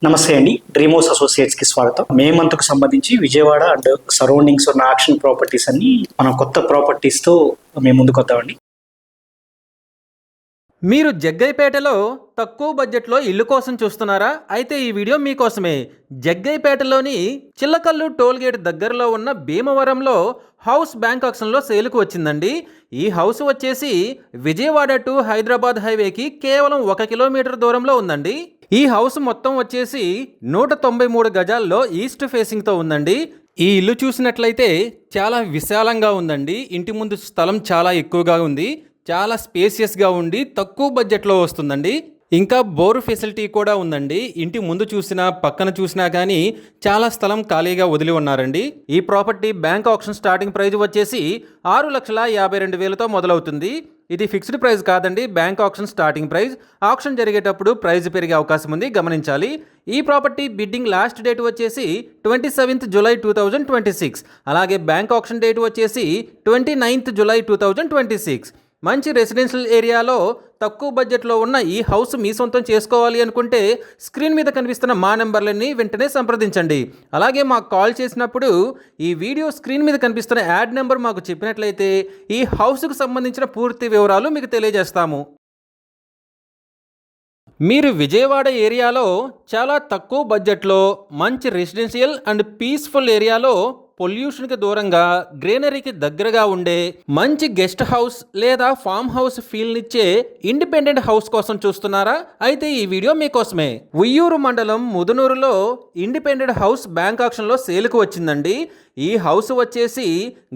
నమస్తే అండి. Dream house associates కి స్వాగతం. మే మంత్ కు సంబంధించి విజయవాడ అండ్ సరౌండింగ్స్ ఉన్న ఆక్షన్ ప్రాపర్టీస్ అన్ని మనం కొత్త ప్రాపర్టీస్ తో మేము ముందుకు వద్దామండి. మీరు జగ్గైపేటలో తక్కువ బడ్జెట్లో ఇల్లు కోసం చూస్తున్నారా? అయితే ఈ వీడియో మీకోసమే. జగ్గైపేటలోని చిల్లకల్లు టోల్గేట్ దగ్గరలో ఉన్న భీమవరంలో హౌస్ బ్యాంక్ ఆక్షన్లో సేల్కు వచ్చిందండి. ఈ హౌస్ వచ్చేసి విజయవాడ టు హైదరాబాద్ హైవేకి కేవలం 1 కిలోమీటర్ దూరంలో ఉందండి. ఈ హౌస్ మొత్తం వచ్చేసి 193 గజాల్లో ఈస్ట్ ఫేసింగ్తో ఉందండి. ఈ ఇల్లు చూసినట్లయితే చాలా విశాలంగా ఉందండి. ఇంటి ముందు స్థలం చాలా ఎక్కువగా ఉంది. చాలా స్పేసియస్గా ఉండి తక్కువ బడ్జెట్లో వస్తుందండి. ఇంకా బోరు ఫెసిలిటీ కూడా ఉందండి. ఇంటి ముందు చూసినా పక్కన చూసినా కానీ చాలా స్థలం ఖాళీగా వదిలి ఉన్నారండి. ఈ property bank auction starting praise వచ్చేసి 6,52,000తో మొదలవుతుంది. ఇది ఫిక్స్డ్ ప్రైస్ కాదండి, bank auction starting price. Auction జరిగేటప్పుడు ప్రైస్ పెరిగే అవకాశం ఉంది, గమనించాలి. ఈ ప్రాపర్టీ బిడ్డింగ్ లాస్ట్ డేట్ వచ్చేసి 27th జూలై 2026. అలాగే బ్యాంక్ ఆక్షన్ డేట్ వచ్చేసి 29th జూలై 2026. మంచి రెసిడెన్షియల్ ఏరియాలో తక్కువ బడ్జెట్లో ఉన్న ఈ హౌస్ మీ సొంతం చేసుకోవాలి అనుకుంటే స్క్రీన్ మీద కనిపిస్తున్న మా నెంబర్లన్నీ వెంటనే సంప్రదించండి. అలాగే మాకు కాల్ చేసినప్పుడు ఈ వీడియో స్క్రీన్ మీద కనిపిస్తున్న యాడ్ నెంబర్ మాకు చెప్పినట్లయితే ఈ హౌస్కు సంబంధించిన పూర్తి వివరాలు మీకు తెలియజేస్తాము. మీరు విజయవాడ ఏరియాలో చాలా తక్కువ బడ్జెట్లో మంచి రెసిడెన్షియల్ అండ్ పీస్ఫుల్ ఏరియాలో పొల్యూషన్కి దూరంగా గ్రీనరీకి దగ్గరగా ఉండే మంచి గెస్ట్ హౌస్ లేదా ఫామ్ హౌస్ ఫీల్నిచ్చే ఇండిపెండెంట్ హౌస్ కోసం చూస్తున్నారా? అయితే ఈ వీడియో మీకోసమే. ఉయ్యూరు మండలం ముదునూరులో ఇండిపెండెంట్ హౌస్ బ్యాంక్ ఆక్షన్లో సేల్కు వచ్చిందండి. ఈ హౌస్ వచ్చేసి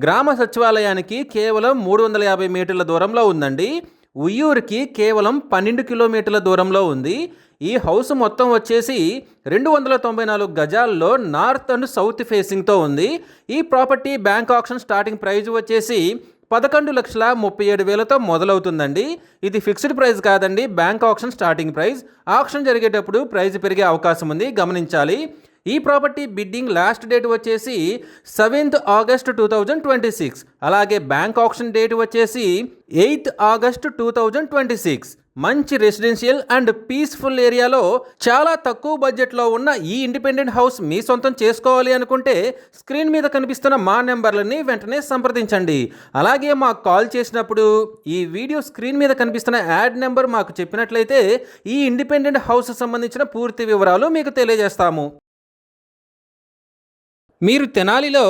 గ్రామ సచివాలయానికి కేవలం 350 మీటర్ల దూరంలో ఉందండి. ఉయ్యూరుకి కేవలం 12 కిలోమీటర్ల దూరంలో ఉంది. ఈ హౌస్ మొత్తం వచ్చేసి 294 గజాల్లో నార్త్ అండ్ సౌత్ ఫేసింగ్తో ఉంది. ఈ property bank auction starting praise వచ్చేసి 11,37,000తో మొదలవుతుందండి. ఇది ఫిక్స్డ్ ప్రైస్ కాదండి, bank auction starting price. Auction జరిగేటప్పుడు ప్రైస్ పెరిగే అవకాశం ఉంది, గమనించాలి. ఈ ప్రాపర్టీ బిడ్డింగ్ లాస్ట్ డేట్ వచ్చేసి 7th ఆగస్ట్ 2026. అలాగే బ్యాంక్ ఆక్షన్ డేట్ వచ్చేసి 8th ఆగస్ట్ 2026. మంచి రెసిడెన్షియల్ అండ్ పీస్ఫుల్ ఏరియాలో చాలా తక్కువ బడ్జెట్లో ఉన్న ఈ ఇండిపెండెంట్ హౌస్ మీ సొంతం చేసుకోవాలి అనుకుంటే స్క్రీన్ మీద కనిపిస్తున్న మా నెంబర్లని వెంటనే సంప్రదించండి. అలాగే మాకు కాల్ చేసినప్పుడు ఈ వీడియో స్క్రీన్ మీద కనిపిస్తున్న యాడ్ నెంబర్ మాకు చెప్పినట్లయితే ఈ ఇండిపెండెంట్ హౌస్ సంబంధించిన పూర్తి వివరాలు మీకు తెలియజేస్తాము. మీరు తెనాలిలో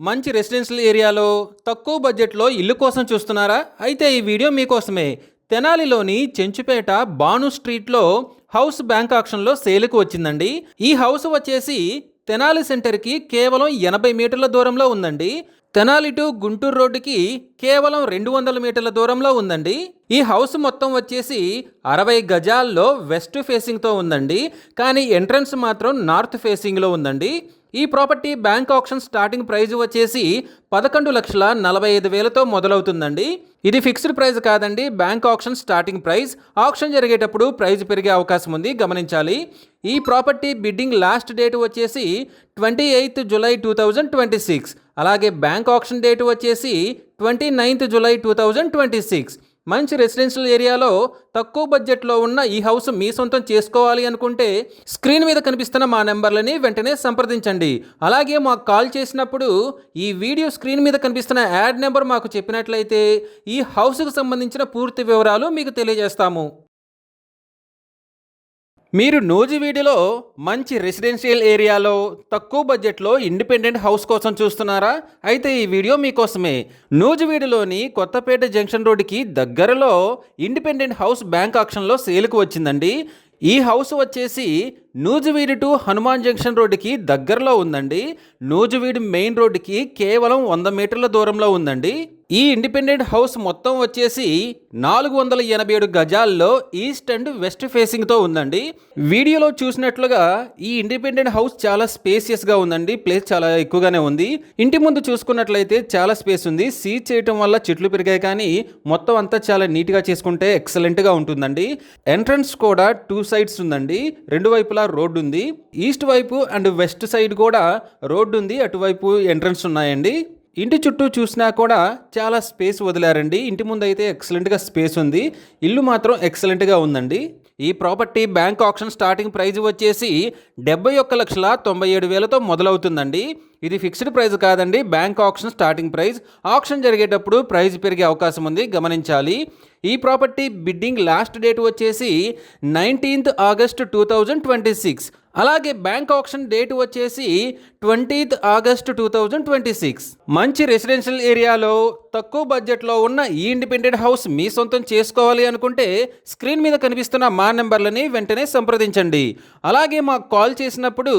మంచి రెసిడెన్షియల్ ఏరియాలో తక్కువ బడ్జెట్లో ఇల్లు కోసం చూస్తున్నారా? అయితే ఈ వీడియో మీకోసమే. తెనాలిలోని చెంచుపేట బాను స్ట్రీట్లో హౌస్ బ్యాంక్ ఆక్షన్లో సేల్కు వచ్చిందండి. ఈ హౌస్ వచ్చేసి తెనాలి సెంటర్కి కేవలం 80 మీటర్ల దూరంలో ఉందండి. తెనాలి టు గుంటూరు రోడ్డుకి కేవలం 200 మీటర్ల దూరంలో ఉందండి. ఈ హౌస్ మొత్తం వచ్చేసి 60 గజాల్లో వెస్ట్ ఫేసింగ్తో ఉందండి. కానీ ఎంట్రన్స్ మాత్రం నార్త్ ఫేసింగ్లో ఉందండి. ఈ property bank auction starting praise వచ్చేసి 11,45,000తో మొదలవుతుందండి. ఇది ఫిక్స్డ్ ప్రైస్ కాదండి, bank auction starting price. Auction జరిగేటప్పుడు ప్రైస్ పెరిగే అవకాశం ఉంది, గమనించాలి. ఈ ప్రాపర్టీ బిడ్డింగ్ లాస్ట్ డేట్ వచ్చేసి 28th జూలై 2026. అలాగే బ్యాంక్ ఆక్షన్ డేట్ వచ్చేసి 29th జూలై 2026. మంచి రెసిడెన్షియల్ ఏరియాలో తక్కువ బడ్జెట్లో ఉన్న ఈ హౌస్ మీ సొంతం చేసుకోవాలి అనుకుంటే స్క్రీన్ మీద కనిపిస్తున్న మా నెంబర్లని వెంటనే సంప్రదించండి. అలాగే మాకు కాల్ చేసినప్పుడు ఈ వీడియో స్క్రీన్ మీద కనిపిస్తున్న యాడ్ నెంబర్ మాకు చెప్పినట్లయితే ఈ హౌస్కు సంబంధించిన పూర్తి వివరాలు మీకు తెలియజేస్తాము. మీరు నూజివీడులో మంచి రెసిడెన్షియల్ ఏరియాలో తక్కువ బడ్జెట్లో ఇండిపెండెంట్ హౌస్ కోసం చూస్తున్నారా? అయితే ఈ వీడియో మీకోసమే. నూజివీడులోని కొత్తపేట జంక్షన్ రోడ్డుకి దగ్గరలో ఇండిపెండెంట్ హౌస్ బ్యాంక్ ఆక్షన్లో సేల్కు వచ్చిందండి. ఈ హౌస్ వచ్చేసి నూజివీడు టు హనుమాన్ జంక్షన్ రోడ్డుకి దగ్గరలో ఉందండి. నూజివీడు మెయిన్ రోడ్డుకి కేవలం 100 మీటర్ల దూరంలో ఉందండి. ఈ ఇండిపెండెంట్ హౌస్ మొత్తం వచ్చేసి 487 గజాల్లో ఈస్ట్ అండ్ వెస్ట్ ఫేసింగ్తో ఉందండి. వీడియోలో చూసినట్లుగా ఈ ఇండిపెండెంట్ హౌస్ చాలా స్పేసియస్గా ఉందండి. ప్లేస్ చాలా ఎక్కువగానే ఉంది. ఇంటి ముందు చూసుకున్నట్లయితే చాలా స్పేస్ ఉంది. సీజ్ చేయటం వల్ల చెట్లు పెరిగాయి, కానీ మొత్తం అంతా చాలా నీట్గా చేసుకుంటే ఎక్సలెంట్గా ఉంటుందండి. ఎంట్రన్స్ కూడా 2 సైడ్స్ ఉందండి. 2 వైపులా రోడ్డు ఉంది. ఈస్ట్ వైపు అండ్ వెస్ట్ సైడ్ కూడా రోడ్డు ఉంది. అటువైపు ఎంట్రన్స్ ఉన్నాయండి. ఇంటి చుట్టూ చూసినా కూడా చాలా స్పేస్ వదిలారండి. ఇంటి ముందు అయితే ఎక్సలెంట్గా స్పేస్ ఉంది. ఇల్లు మాత్రం ఎక్సలెంట్గా ఉందండి. ఈ property bank auction starting praise వచ్చేసి 71,97,000తో మొదలవుతుందండి. ఇది ఫిక్స్డ్ ప్రైస్ కాదండి, bank auction starting price. Auction జరిగేటప్పుడు ప్రైస్ పెరిగే అవకాశం ఉంది, గమనించాలి. ఈ ప్రాపర్టీ బిడ్డింగ్ లాస్ట్ డేట్ వచ్చేసి 19th August 2026. అలాగే బ్యాంక్ ఆక్షన్ డేట్ వచ్చేసి 20th August 2026. మంచి రెసిడెన్షియల్ ఏరియాలో తక్కువ బడ్జెట్లో ఉన్న ఈ ఇండిపెండెంట్ హౌస్ మీ సొంతం చేసుకోవాలి అనుకుంటే స్క్రీన్ మీద కనిపిస్తున్న మా నెంబర్లని వెంటనే సంప్రదించండి. అలాగే మాకు కాల్ చేసినప్పుడు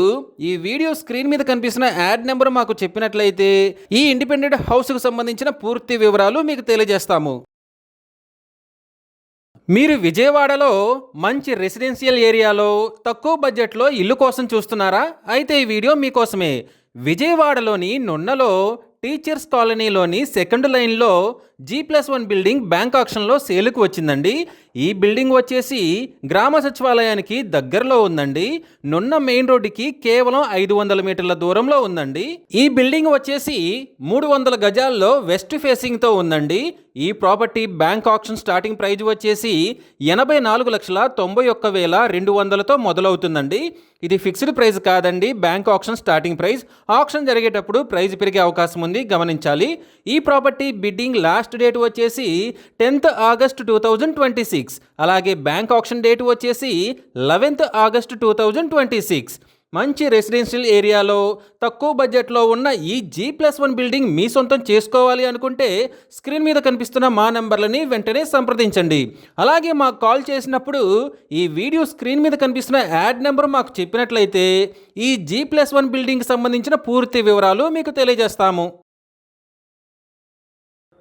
ఈ వీడియో స్క్రీన్ మీద కనిపిస్తున్న యాడ్ నెంబర్ మాకు చెప్పినట్లయితే ఈ ఇండిపెండెంట్ హౌస్కు సంబంధించిన పూర్తి వివరాలు మీకు తెలియజేస్తాము. మీరు విజయవాడలో మంచి రెసిడెన్షియల్ ఏరియాలో తక్కువ బడ్జెట్లో ఇల్లు కోసం చూస్తున్నారా? అయితే ఈ వీడియో మీకోసమే. విజయవాడలోని నున్నలో టీచర్స్ కాలనీలోని సెకండ్ లైన్లో G+1 బిల్డింగ్ బ్యాంక్ ఆక్షన్లో సేలుకు వచ్చిందండి. ఈ బిల్డింగ్ వచ్చేసి గ్రామ సచివాలయానికి దగ్గరలో ఉందండి. నున్న మెయిన్ రోడ్డుకి కేవలం 500 మీటర్ల దూరంలో ఉందండి. ఈ బిల్డింగ్ వచ్చేసి 300 గజాల్లో వెస్ట్ ఫేసింగ్తో ఉందండి. ఈ property bank auction starting praise వచ్చేసి 84,91,200తో మొదలవుతుందండి. ఇది ఫిక్స్డ్ ప్రైస్ కాదండి, bank auction starting price. Auction జరిగేటప్పుడు ప్రైస్ పెరిగే అవకాశం ఉంది, గమనించాలి. ఈ ప్రాపర్టీ బిడ్డింగ్ లాస్ట్ డేట్ వచ్చేసి 10th August 2026. అలాగే బ్యాంక్ ఆక్షన్ డేట్ వచ్చేసి 11th August 2026. మంచి రెసిడెన్షియల్ ఏరియాలో తక్కువ బడ్జెట్లో ఉన్న ఈ G+1 బిల్డింగ్ మీ సొంతం చేసుకోవాలి అనుకుంటే స్క్రీన్ మీద కనిపిస్తున్న మా నెంబర్లని వెంటనే సంప్రదించండి. అలాగే మాకు కాల్ చేసినప్పుడు ఈ వీడియో స్క్రీన్ మీద కనిపిస్తున్న యాడ్ నెంబర్ మాకు చెప్పినట్లయితే ఈ G+1 బిల్డింగ్కి సంబంధించిన పూర్తి వివరాలు మీకు తెలియజేస్తాము.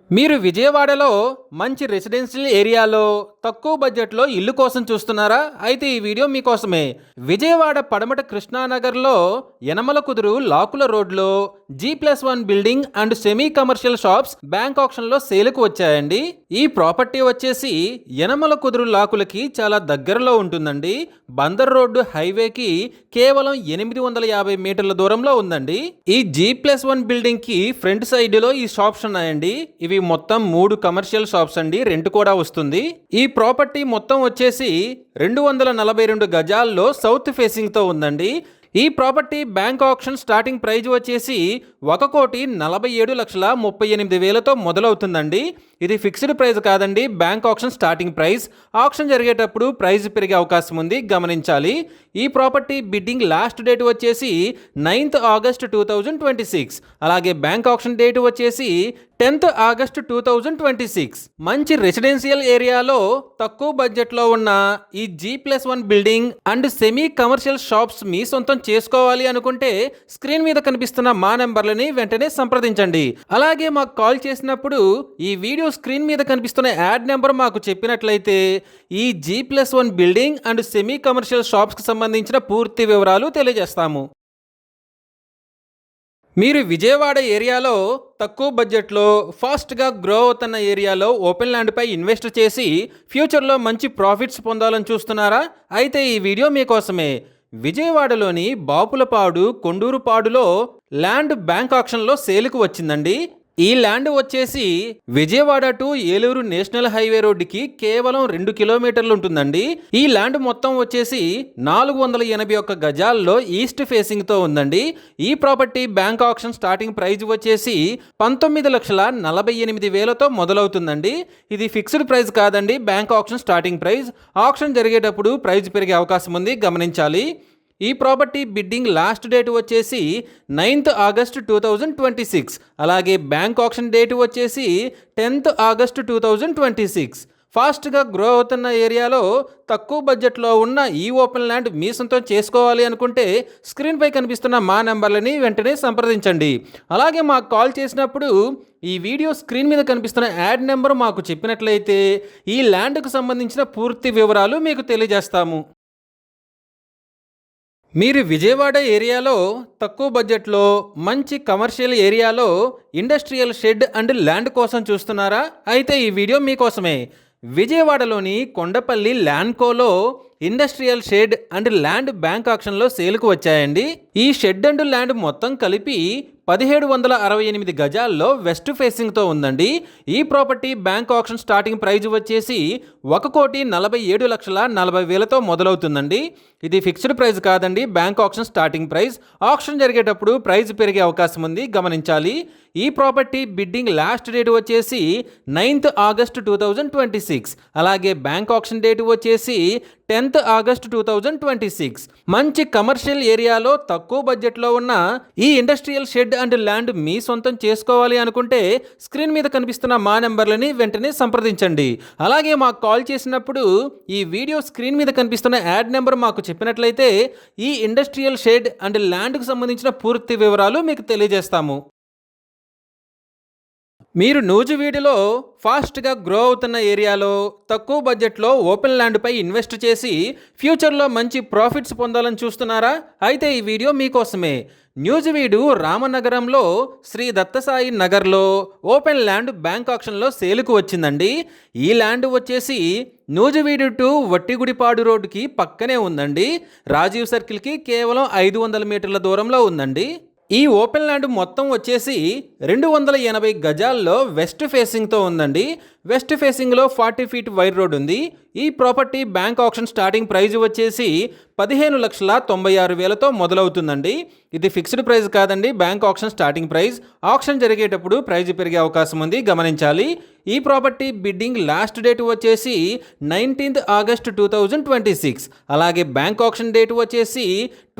మీరు విజయవాడలో మంచి రెసిడెన్షియల్ ఏరియాలో తక్కువ బడ్జెట్లో ఇల్లు కోసం చూస్తున్నారా? అయితే ఈ వీడియో మీకోసమే. విజయవాడ పడమట కృష్ణానగర్లో యనమల కుదురు లాకుల రోడ్లో G+1 building and semi commercial shops bank ఆక్షన్లో సేలుకు వచ్చాయండి. ఈ ప్రాపర్టీ వచ్చేసి యనమల కుదురు లాకులకి చాలా దగ్గరలో ఉంటుందండి. బందర్ రోడ్డు హైవేకి కేవలం 850 మీటర్ల దూరంలో ఉందండి. ఈ G+1 బిల్డింగ్కి ఫ్రంట్ సైడ్లో ఈ షాప్స్ ఉన్నాయండి. ఇవి మొత్తం 3 కమర్షియల్ షాప్స్ అండి, రెంట్ కూడా వస్తుంది. ఈ ప్రాపర్టీ మొత్తం వచ్చేసి 242 గజాల్లో సౌత్ ఫేసింగ్తో ఉందండి. ఈ property bank auction starting praise వచ్చేసి 1,47,38,000తో మొదలవుతుందండి. ఇది ఫిక్స్డ్ ప్రైస్ కాదండి, bank auction starting price. Auction జరిగేటప్పుడు ప్రైస్ పెరిగే అవకాశం ఉంది, గమనించాలి. ఈ ప్రాపర్టీ బిడ్డింగ్ లాస్ట్ డేట్ వచ్చేసి 9th August 2026. అలాగే బ్యాంక్ ఆక్షన్ డేట్ వచ్చేసి 10th August 2026. మంచి రెసిడెన్షియల్ ఏరియాలో తక్కువ బడ్జెట్లో ఉన్న ఈ G+1 building and semi commercial shops మీ సొంతం చేసుకోవాలి అనుకుంటే స్క్రీన్ మీద కనిపిస్తున్న మా నెంబర్లని వెంటనే సంప్రదించండి. అలాగే మాకు కాల్ చేసినప్పుడు ఈ వీడియో స్క్రీన్ మీద కనిపిస్తున్న యాడ్ నెంబర్ మాకు చెప్పినట్లయితే ఈ G+1 building and semi commercial షాప్స్కి సంబంధించిన పూర్తి వివరాలు తెలియజేస్తాము. మీరు విజయవాడ ఏరియాలో తక్కువ బడ్జెట్లో ఫాస్ట్గా గ్రో అవుతున్న ఏరియాలో ఓపెన్ ల్యాండ్పై ఇన్వెస్ట్ చేసి ఫ్యూచర్లో మంచి ప్రాఫిట్స్ పొందాలని చూస్తున్నారా? అయితే ఈ వీడియో మీకోసమే. విజయవాడలోని బాపులపాడు కొండూరుపాడులో ల్యాండ్ బ్యాంక్ ఆక్షన్లో సేలుకు వచ్చిందండి. ఈ ల్యాండ్ వచ్చేసి Vijayawada to Eluru national highway రోడ్డుకి కేవలం 2 కిలోమీటర్లు ఉంటుందండి. ఈ ల్యాండ్ మొత్తం వచ్చేసి 481 గజాల్లో ఈస్ట్ ఫేసింగ్తో ఉందండి. ఈ property bank auction starting praise వచ్చేసి 19,48,000తో మొదలవుతుందండి. ఇది ఫిక్స్డ్ ప్రైస్ కాదండి, bank auction starting price. Auction జరిగేటప్పుడు ప్రైస్ పెరిగే అవకాశం ఉంది, గమనించాలి. ఈ ప్రాపర్టీ బిడ్డింగ్ లాస్ట్ డేట్ వచ్చేసి 9th August 2026. అలాగే బ్యాంక్ ఆక్షన్ డేట్ వచ్చేసి 10th August 2026. ఫాస్ట్గా గ్రో అవుతున్న ఏరియాలో తక్కువ బడ్జెట్లో ఉన్న ఈ ఓపెన్ ల్యాండ్ మీ సొంతం చేసుకోవాలి అనుకుంటే స్క్రీన్పై కనిపిస్తున్న మా నెంబర్లని వెంటనే సంప్రదించండి. అలాగే మాకు కాల్ చేసినప్పుడు ఈ వీడియో స్క్రీన్ మీద కనిపిస్తున్న యాడ్ నెంబర్ మాకు చెప్పినట్లయితే ఈ ల్యాండ్కు సంబంధించిన పూర్తి వివరాలు మీకు తెలియజేస్తాము. మీరు విజయవాడ ఏరియాలో తక్కువ బడ్జెట్లో మంచి కమర్షియల్ ఏరియాలో ఇండస్ట్రియల్ షెడ్ అండ్ ల్యాండ్ కోసం చూస్తున్నారా? అయితే ఈ వీడియో మీకోసమే. విజయవాడలోని కొండపల్లి ల్యాండ్కోలో industrial shed and land bank ఆక్షన్లో సేల్కు వచ్చాయండి. ఈ షెడ్ అండ్ ల్యాండ్ మొత్తం కలిపి 1768 గజాల్లో వెస్ట్ ఫేసింగ్తో ఉందండి. ఈ property bank auction starting praise వచ్చేసి 1,47,40,000తో మొదలవుతుందండి. ఇది ఫిక్స్డ్ ప్రైస్ కాదండి, bank auction starting price. Auction జరిగేటప్పుడు ప్రైస్ పెరిగే అవకాశం ఉంది, గమనించాలి. ఈ ప్రాపర్టీ బిడ్డింగ్ లాస్ట్ డేట్ వచ్చేసి 9th August 2026. అలాగే బ్యాంక్ ఆక్షన్ డేట్ వచ్చేసి 10th August 2026. మంచి కమర్షియల్ ఏరియాలో తక్కువ బడ్జెట్లో ఉన్న ఈ ఇండస్ట్రియల్ షెడ్ అండ్ ల్యాండ్ మీ సొంతం చేసుకోవాలి అనుకుంటే స్క్రీన్ మీద కనిపిస్తున్న మా నెంబర్లని వెంటనే సంప్రదించండి. అలాగే మాకు కాల్ చేసినప్పుడు ఈ వీడియో స్క్రీన్ మీద కనిపిస్తున్న యాడ్ నెంబర్ మాకు చెప్పినట్లయితే ఈ ఇండస్ట్రియల్ షెడ్ అండ్ ల్యాండ్కు సంబంధించిన పూర్తి వివరాలు మీకు తెలియజేస్తాము. మీరు నూజివీడులో ఫాస్ట్గా గ్రో అవుతున్న ఏరియాలో తక్కువ బడ్జెట్లో ఓపెన్ ల్యాండ్పై ఇన్వెస్ట్ చేసి ఫ్యూచర్లో మంచి ప్రాఫిట్స్ పొందాలని చూస్తున్నారా? అయితే ఈ వీడియో మీకోసమే. నూజివీడు రామనగరంలో శ్రీ దత్తసాయి నగర్లో ఓపెన్ ల్యాండ్ బ్యాంక్ ఆక్షన్లో సేలుకు వచ్చిందండి. ఈ ల్యాండ్ వచ్చేసి నూజివీడు టు వట్టిగుడిపాడు రోడ్డుకి పక్కనే ఉందండి. రాజీవ్ సర్కిల్కి కేవలం 500 మీటర్ల దూరంలో ఉందండి. ఈ ఓపెన్ ల్యాండ్ మొత్తం వచ్చేసి 280 గజాల్లో వెస్ట్ ఫేసింగ్తో ఉందండి. వెస్ట్ ఫేసింగ్లో 40 feet వైడ్ రోడ్ ఉంది. ఈ property bank auction starting praise వచ్చేసి 15,96,000తో మొదలవుతుందండి. ఇది ఫిక్స్డ్ ప్రైస్ కాదండి, bank auction starting price. Auction జరిగేటప్పుడు ప్రైజ్ పెరిగే అవకాశం ఉంది, గమనించాలి. ఈ ప్రాపర్టీ బిడ్డింగ్ లాస్ట్ డేట్ వచ్చేసి 19th August 2026. అలాగే బ్యాంక్ ఆక్షన్ డేట్ వచ్చేసి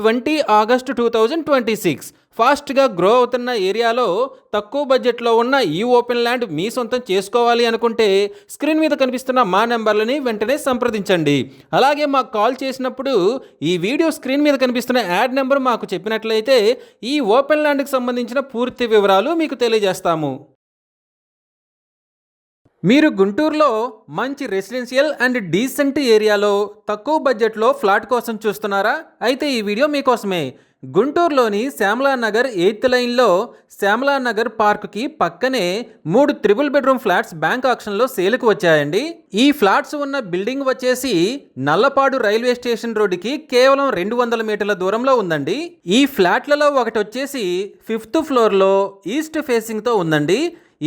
20 August 2026. ఫాస్ట్గా గ్రో అవుతున్న ఏరియాలో తక్కువ బడ్జెట్లో ఉన్న ఈ ఓపెన్ ల్యాండ్ మీ సొంతం చేసుకోవాలి అనుకుంటే స్క్రీన్ మీద కనిపిస్తున్న మా నెంబర్లని వెంటనే సంప్రదించండి. అలాగే మాకు కాల్ చేసినప్పుడు ఈ వీడియో స్క్రీన్ మీద కనిపిస్తున్న యాడ్ నెంబర్ మాకు చెప్పినట్లయితే ఈ ఓపెన్ ల్యాండ్కి సంబంధించిన పూర్తి వివరాలు మీకు తెలియజేస్తాము. మీరు గుంటూరులో మంచి రెసిడెన్షియల్ అండ్ డీసెంట్ ఏరియాలో తక్కువ బడ్జెట్లో ఫ్లాట్ కోసం చూస్తున్నారా? అయితే ఈ వీడియో మీకోసమే. గుంటూరులోని శ్యామలా నగర్ 8th లైన్లో శ్యామలా నగర్ పార్క్కి పక్కనే 3 triple bedroom ఫ్లాట్స్ బ్యాంక్ ఆక్షన్లో సేలుకు వచ్చాయండి. ఈ ఫ్లాట్స్ ఉన్న బిల్డింగ్ వచ్చేసి నల్లపాడు రైల్వే స్టేషన్ రోడ్డుకి కేవలం 200 మీటర్ల దూరంలో ఉందండి. ఈ ఫ్లాట్లలో ఒకటి వచ్చేసి 5th floorలో ఈస్ట్ ఫేసింగ్తో ఉందండి.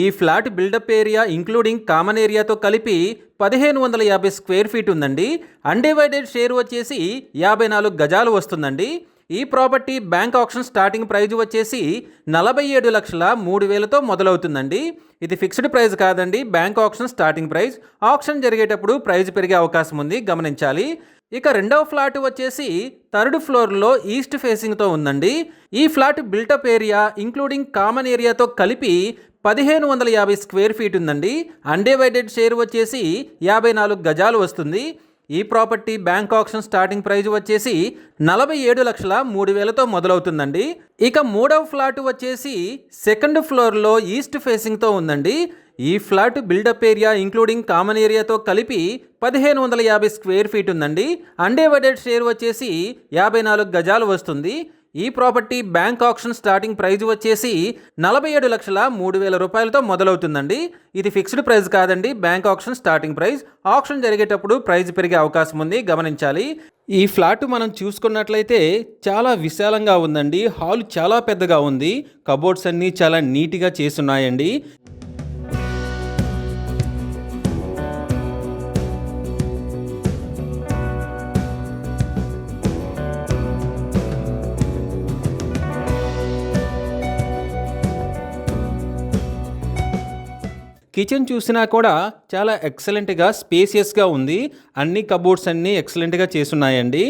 ఈ flat built up area including common ఏరియాతో కలిపి 1550 square feet ఉందండి. అన్డివైడెడ్ షేర్ వచ్చేసి 54 గజాలు వస్తుందండి. ఈ property bank auction starting praise వచ్చేసి 47,03,000తో మొదలవుతుందండి. ఇది ఫిక్స్డ్ ప్రైస్ కాదండి, bank auction starting price. Auction జరిగేటప్పుడు ప్రైస్ పెరిగే అవకాశం ఉంది, గమనించాలి. ఇక రెండవ ఫ్లాట్ వచ్చేసి 3rd floorలో ఈస్ట్ ఫేసింగ్తో ఉందండి. ఈ flat built up area including common ఏరియాతో కలిపి 1550 square feet ఉందండి. అన్డివైడెడ్ షేర్ వచ్చేసి 54 గజాలు వస్తుంది. ఈ property bank auction starting praise వచ్చేసి 47,03,000తో మొదలవుతుందండి. ఇక మూడవ ఫ్లాట్ వచ్చేసి 2nd floorలో ఈస్ట్ ఫేసింగ్తో ఉందండి. ఈ flat built up area including common ఏరియాతో కలిపి 1550 square feet ఉందండి. అన్డివైడెడ్ షేర్ వచ్చేసి 54 గజాలు వస్తుంది. ఈ property bank auction starting praise వచ్చేసి 47,03,000 రూపాయలతో మొదలవుతుందండి. ఇది ఫిక్స్డ్ ప్రైస్ కాదండి, bank auction starting price. Auction జరిగేటప్పుడు ప్రైస్ పెరిగే అవకాశం ఉంది, గమనించాలి. ఈ ఫ్లాట్ మనం చూసుకున్నట్లయితే చాలా విశాలంగా ఉందండి. హాల్ చాలా పెద్దగా ఉంది. కబోర్డ్స్ అన్నీ చాలా నీట్గా చేసున్నాయండి. కిచెన్ చూసినా కూడా చాలా ఎక్సలెంట్గా స్పేసియస్గా ఉంది. అన్ని కబోర్డ్స్ అన్నీ ఎక్సలెంట్గా చేసున్నాయండి.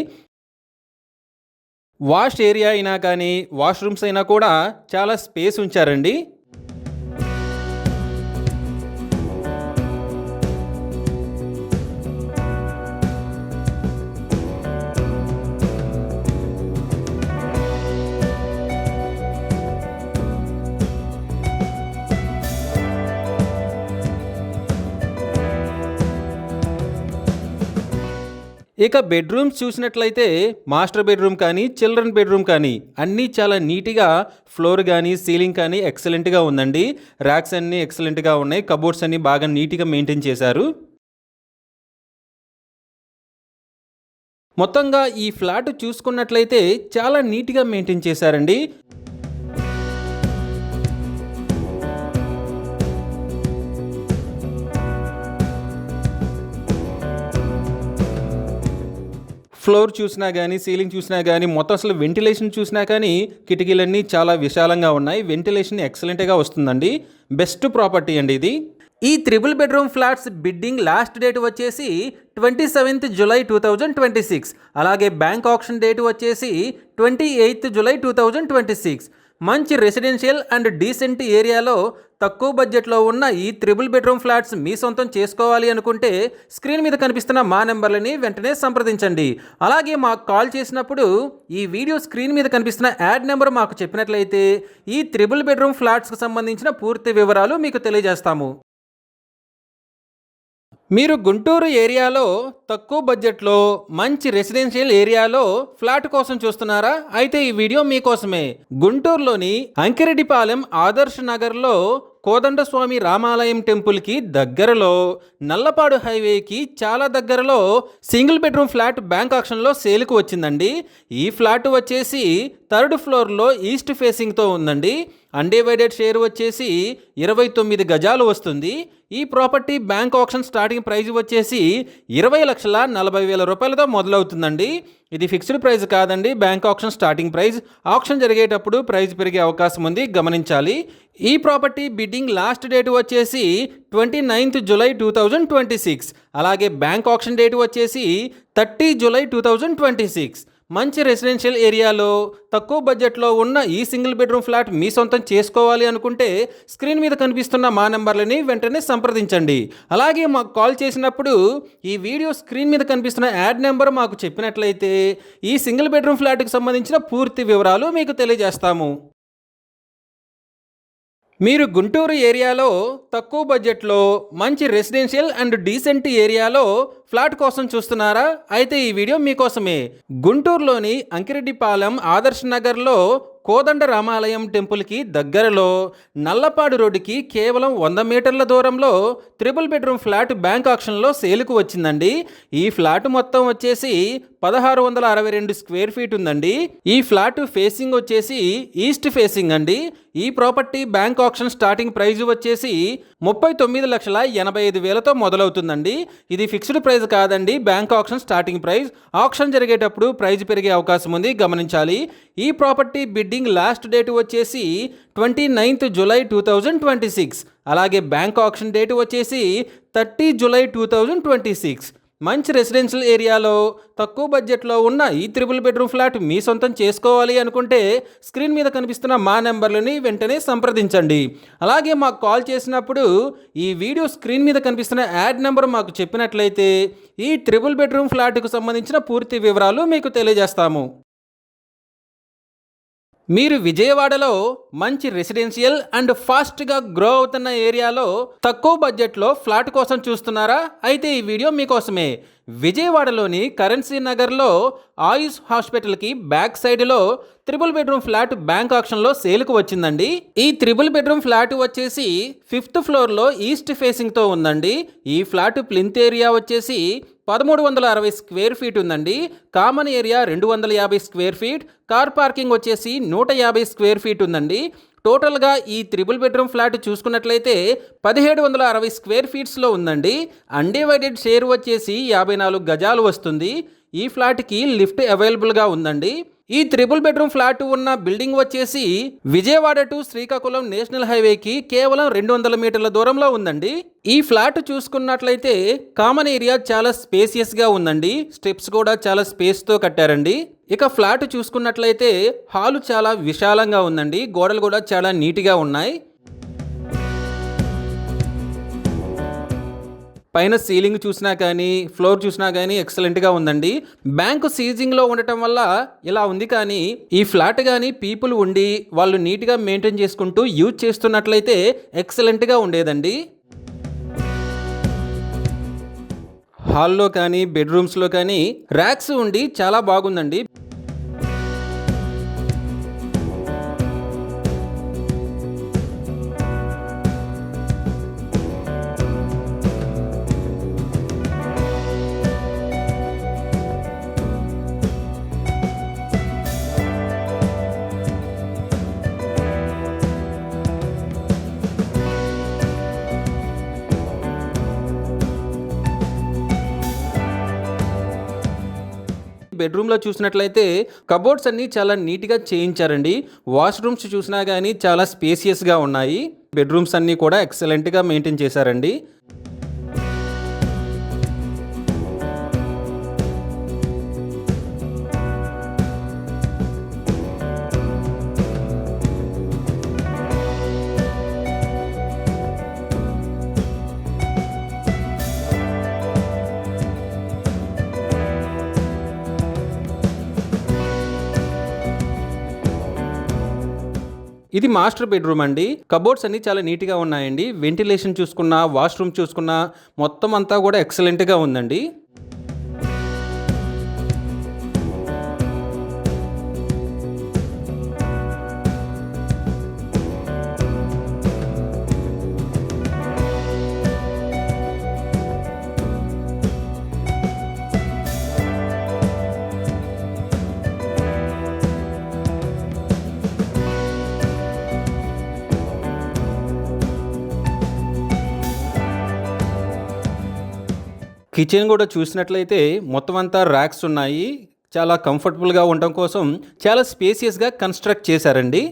వాష్ ఏరియా అయినా కానీ వాష్రూమ్స్ అయినా కూడా చాలా స్పేస్ ఉంచారండి. ఇక బెడ్రూమ్స్ చూసినట్లయితే మాస్టర్ బెడ్రూమ్ కానీ చిల్డ్రన్ బెడ్రూమ్ కానీ అన్నీ చాలా నీట్గా ఫ్లోర్ కానీ సీలింగ్ కానీ ఎక్సలెంట్గా ఉందండి. ర్యాక్స్ అన్నీ ఎక్సలెంట్గా ఉన్నాయి. కబోర్డ్స్ అన్నీ బాగా నీట్గా మెయింటైన్ చేశారు. మొత్తంగా ఈ ఫ్లాట్ చూసుకున్నట్లయితే చాలా నీట్గా మెయింటైన్ చేశారండి. ఫ్లోర్ చూసినా కానీ, సీలింగ్ చూసినా కానీ, మొత్తం అసలు వెంటిలేషన్ చూసినా కానీ కిటికీలన్నీ చాలా విశాలంగా ఉన్నాయి. వెంటిలేషన్ ఎక్సలెంట్గా వస్తుందండి. బెస్ట్ ప్రాపర్టీ అండి ఇది. ఈ 3 bedroom flats bidding last date వచ్చేసి 27th జూలై 2026. అలాగే బ్యాంక్ ఆప్షన్ డేట్ వచ్చేసి 28th జూలై 2026. మంచి రెసిడెన్షియల్ అండ్ డీసెంట్ ఏరియాలో తక్కువ బడ్జెట్లో ఉన్న ఈ 3 బెడ్రూమ్ ఫ్లాట్స్ మీ సొంతం చేసుకోవాలి అనుకుంటే స్క్రీన్ మీద కనిపిస్తున్న మా నెంబర్లని వెంటనే సంప్రదించండి. అలాగే మాకు కాల్ చేసినప్పుడు ఈ వీడియో స్క్రీన్ మీద కనిపిస్తున్న యాడ్ నెంబర్ మాకు చెప్పినట్లయితే ఈ 3 బెడ్రూమ్ ఫ్లాట్స్కి సంబంధించిన పూర్తి వివరాలు మీకు తెలియజేస్తాము. మీరు గుంటూరు ఏరియాలో తక్కువ బడ్జెట్లో మంచి రెసిడెన్షియల్ ఏరియాలో ఫ్లాట్ కోసం చూస్తున్నారా? అయితే ఈ వీడియో మీకోసమే. గుంటూరులోని అంకిరెడ్డిపాలెం ఆదర్శ్ నగర్లో కోదండస్వామి రామాలయం టెంపుల్కి దగ్గరలో, నల్లపాడు హైవేకి చాలా దగ్గరలో సింగిల్ బెడ్రూమ్ ఫ్లాట్ బ్యాంక్ ఆక్షన్లో సేల్కు వచ్చిందండి. ఈ ఫ్లాట్ వచ్చేసి 3rd ఫ్లోర్లో ఈస్ట్ ఫేసింగ్తో ఉందండి. అన్డివైడెడ్ షేర్ వచ్చేసి 29 గజాలు వస్తుంది. ఈ property bank auction starting price వచ్చేసి 20,40,000 రూపాయలతో మొదలవుతుందండి. ఇది ఫిక్స్డ్ ప్రైస్ కాదండి, bank auction starting price. Auction జరిగేటప్పుడు ప్రైస్ పెరిగే అవకాశం ఉంది, గమనించాలి. ఈ ప్రాపర్టీ బిడ్డింగ్ లాస్ట్ డేట్ వచ్చేసి 29th జూలై 2026. అలాగే బ్యాంక్ ఆక్షన్ డేట్ వచ్చేసి 30 జూలై 2026. మంచి రెసిడెన్షియల్ ఏరియాలో తక్కువ బడ్జెట్లో ఉన్న ఈ సింగిల్ బెడ్రూమ్ ఫ్లాట్ మీ సొంతం చేసుకోవాలి అనుకుంటే స్క్రీన్ మీద కనిపిస్తున్న మా నెంబర్లని వెంటనే సంప్రదించండి. అలాగే మాకు కాల్ చేసినప్పుడు ఈ వీడియో స్క్రీన్ మీద కనిపిస్తున్న యాడ్ నెంబర్ మాకు చెప్పినట్లయితే ఈ సింగిల్ బెడ్రూమ్ ఫ్లాట్కి సంబంధించిన పూర్తి వివరాలు మీకు తెలియజేస్తాము. మీరు గుంటూరు ఏరియాలో తక్కువ బడ్జెట్లో మంచి రెసిడెన్షియల్ అండ్ డీసెంట్ ఏరియాలో ఫ్లాట్ కోసం చూస్తున్నారా? అయితే ఈ వీడియో మీకోసమే. గుంటూరులోని అంకిరెడ్డిపాలెం ఆదర్శ్ నగర్లో కోదండ రామాలయం టెంపుల్కి దగ్గరలో, నల్లపాడు రోడ్డుకి కేవలం 100 మీటర్ల దూరంలో 3 బెడ్రూమ్ ఫ్లాట్ బ్యాంక్ ఆక్షన్లో సేల్కు వచ్చిందండి. ఈ ఫ్లాట్ మొత్తం వచ్చేసి 1662 స్క్వేర్ ఫీట్ ఉందండి. ఈ ఫ్లాట్ ఫేసింగ్ వచ్చేసి ఈస్ట్ ఫేసింగ్ అండి. ఈ property bank auction starting price వచ్చేసి 39,85,000తో మొదలవుతుందండి. ఇది ఫిక్స్డ్ ప్రైస్ కాదండి, bank auction starting price. Auction జరిగేటప్పుడు ప్రైస్ పెరిగే అవకాశం ఉంది, గమనించాలి. ఈ ప్రాపర్టీ బిడ్డింగ్ లాస్ట్ డేట్ వచ్చేసి 29th జూలై 2026. అలాగే బ్యాంక్ ఆక్షన్ డేట్ వచ్చేసి 30 జూలై 2026. మంచి రెసిడెన్షియల్ ఏరియాలో తక్కువ బడ్జెట్లో ఉన్న ఈ 3 బెడ్రూమ్ ఫ్లాట్ మీ సొంతం చేసుకోవాలి అనుకుంటే స్క్రీన్ మీద కనిపిస్తున్న మా నెంబర్లని వెంటనే సంప్రదించండి. అలాగే మాకు కాల్ చేసినప్పుడు ఈ వీడియో స్క్రీన్ మీద కనిపిస్తున్న యాడ్ నెంబర్ మాకు చెప్పినట్లయితే ఈ 3 బెడ్రూమ్ ఫ్లాట్కు సంబంధించిన పూర్తి వివరాలు మీకు తెలియజేస్తాము. మీరు విజయవాడలో మంచి రెసిడెన్షియల్ అండ్ ఫాస్ట్గా గ్రో అవుతున్న ఏరియాలో తక్కువ బడ్జెట్లో ఫ్లాట్ కోసం చూస్తున్నారా? అయితే ఈ వీడియో మీకోసమే. విజయవాడలోని కరెన్సీ నగర్లో ఆయుష్ హాస్పిటల్కి బ్యాక్ సైడ్లో 3 బెడ్రూమ్ ఫ్లాట్ బ్యాంక్ ఆక్షన్లో సేల్కు వచ్చిందండి. ఈ 3 బెడ్రూమ్ ఫ్లాట్ వచ్చేసి 5th ఫ్లోర్లో ఈస్ట్ ఫేసింగ్తో ఉందండి. ఈ ఫ్లాట్ ప్లింత్ ఏరియా వచ్చేసి 1360 స్క్వేర్ ఫీట్ ఉందండి. Common area 250 square feet, car parking వచ్చేసి 150 స్క్వేర్ ఫీట్ ఉందండి. టోటల్గా ఈ 3 బెడ్రూమ్ ఫ్లాట్ చూసుకున్నట్లయితే 1760 స్క్వేర్ ఫీట్స్లో ఉందండి. అన్డివైడెడ్ షేర్ వచ్చేసి 54 గజాలు వస్తుంది. ఈ ఫ్లాట్కి లిఫ్ట్ అవైలబుల్గా ఉందండి. ఈ 3 బెడ్రూమ్ ఫ్లాట్ ఉన్న బిల్డింగ్ వచ్చేసి విజయవాడ టు శ్రీకాకుళం నేషనల్ హైవేకి కేవలం 200 మీటర్ల దూరంలో ఉందండి. ఈ ఫ్లాట్ చూసుకున్నట్లయితే కామన్ ఏరియా చాలా స్పేసియస్గా ఉందండి. స్టెప్స్ కూడా చాలా స్పేస్తో కట్టారండి. ఇక ఫ్లాట్ చూసుకున్నట్లయితే హాలు చాలా విశాలంగా ఉందండి. గోడలు కూడా చాలా నీట్గా ఉన్నాయి. పైన సీలింగ్ చూసినా కానీ, ఫ్లోర్ చూసినా కానీ ఎక్సలెంట్గా ఉందండి. బ్యాంకు సీజింగ్లో ఉండటం వల్ల ఇలా ఉంది, కానీ ఈ ఫ్లాట్ కానీ పీపుల్ ఉండి వాళ్ళు నీట్గా మెయింటైన్ చేసుకుంటూ యూజ్ చేస్తున్నట్లయితే ఎక్సలెంట్గా ఉండేదండి. హాల్లో కానీ బెడ్రూమ్స్లో కానీ ర్యాక్స్ ఉండి చాలా బాగుందండి. బెడ్రూమ్లో చూసినట్లయితే కబోర్డ్స్ అన్నీ చాలా నీట్గా చేయించారండి. వాష్రూమ్స్ చూసినా కానీ చాలా స్పేసియస్గా ఉన్నాయి. బెడ్రూమ్స్ అన్నీ కూడా ఎక్సలెంట్గా మెయింటైన్ చేశారండి. ఇది మాస్టర్ బెడ్రూమ్ అండి. కబోర్డ్స్ అన్ని చాలా నీట్గా ఉన్నాయండి. వెంటిలేషన్ చూసుకున్నా, వాష్రూమ్ చూసుకున్నా మొత్తం అంతా కూడా ఎక్సలెంట్గా ఉందండి. కిచెన్ కూడా చూసినట్లయితే మొత్తం అంతా ర్యాక్స్ ఉన్నాయి. చాలా కంఫర్టబుల్గా ఉండడం కోసం చాలా స్పేసియస్గా కన్స్ట్రక్ట్ చేశారండి.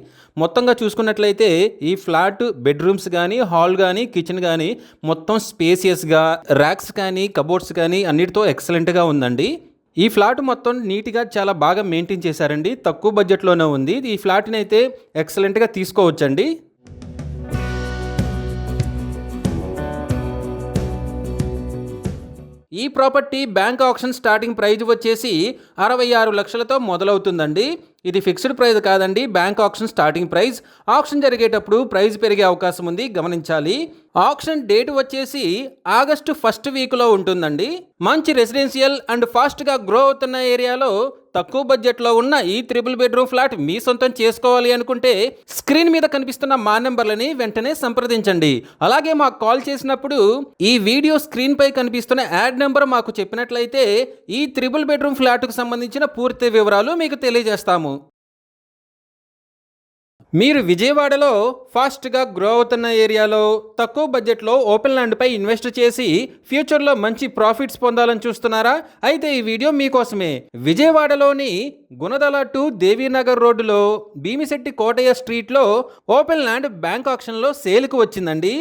మొత్తంగా చూసుకున్నట్లయితే ఈ ఫ్లాట్ బెడ్రూమ్స్ కానీ, హాల్ కానీ, కిచెన్ కానీ మొత్తం స్పేసియస్గా, ర్యాక్స్ కానీ, కబోర్డ్స్ కానీ అన్నిటితో ఎక్సలెంట్గా ఉందండి. ఈ ఫ్లాట్ మొత్తం నీట్గా చాలా బాగా మెయింటైన్ చేశారండి. తక్కువ బడ్జెట్లోనే ఉంది. ఈ ఫ్లాట్ని అయితే ఎక్సలెంట్గా తీసుకోవచ్చండి. ఈ property bank auction starting praise వచ్చేసి 66 లక్షలతో మొదలవుతుందండి. ఇది ఫిక్స్డ్ ప్రైజ్ కాదండి, bank auction starting praise. Auction జరిగేటప్పుడు ప్రైజ్ పెరిగే అవకాశం ఉంది, గమనించాలి. ఆక్షన్ డేట్ వచ్చేసి ఆగస్టు 1st వీక్లో ఉంటుందండి. మంచి రెసిడెన్షియల్ అండ్ ఫాస్ట్గా గ్రో అవుతున్న ఏరియాలో తక్కువ బడ్జెట్లో ఉన్న ఈ 3 బెడ్రూమ్ ఫ్లాట్ మీ సొంతం చేసుకోవాలి అనుకుంటే స్క్రీన్ మీద కనిపిస్తున్న మా నెంబర్లని వెంటనే సంప్రదించండి. అలాగే మాకు కాల్ చేసినప్పుడు ఈ వీడియో స్క్రీన్ పై కనిపిస్తున్న యాడ్ నెంబర్ మాకు చెప్పినట్లయితే ఈ 3 బెడ్రూమ్ ఫ్లాట్కు సంబంధించిన పూర్తి వివరాలు మీకు తెలియజేస్తాము. మీరు విజయవాడలో ఫాస్ట్గా గ్రో అవుతున్న ఏరియాలో తక్కువ బడ్జెట్లో ఓపెన్ ల్యాండ్పై ఇన్వెస్ట్ చేసి ఫ్యూచర్లో మంచి ప్రాఫిట్స్ పొందాలని చూస్తున్నారా? అయితే ఈ వీడియో మీకోసమే. విజయవాడలోని గుణదల టు దేవీనగర్ రోడ్డులో భీమిశెట్టి కోటయ్య స్ట్రీట్లో ఓపెన్ ల్యాండ్ బ్యాంక్ ఆక్షన్లో సేల్కు వచ్చిందండి.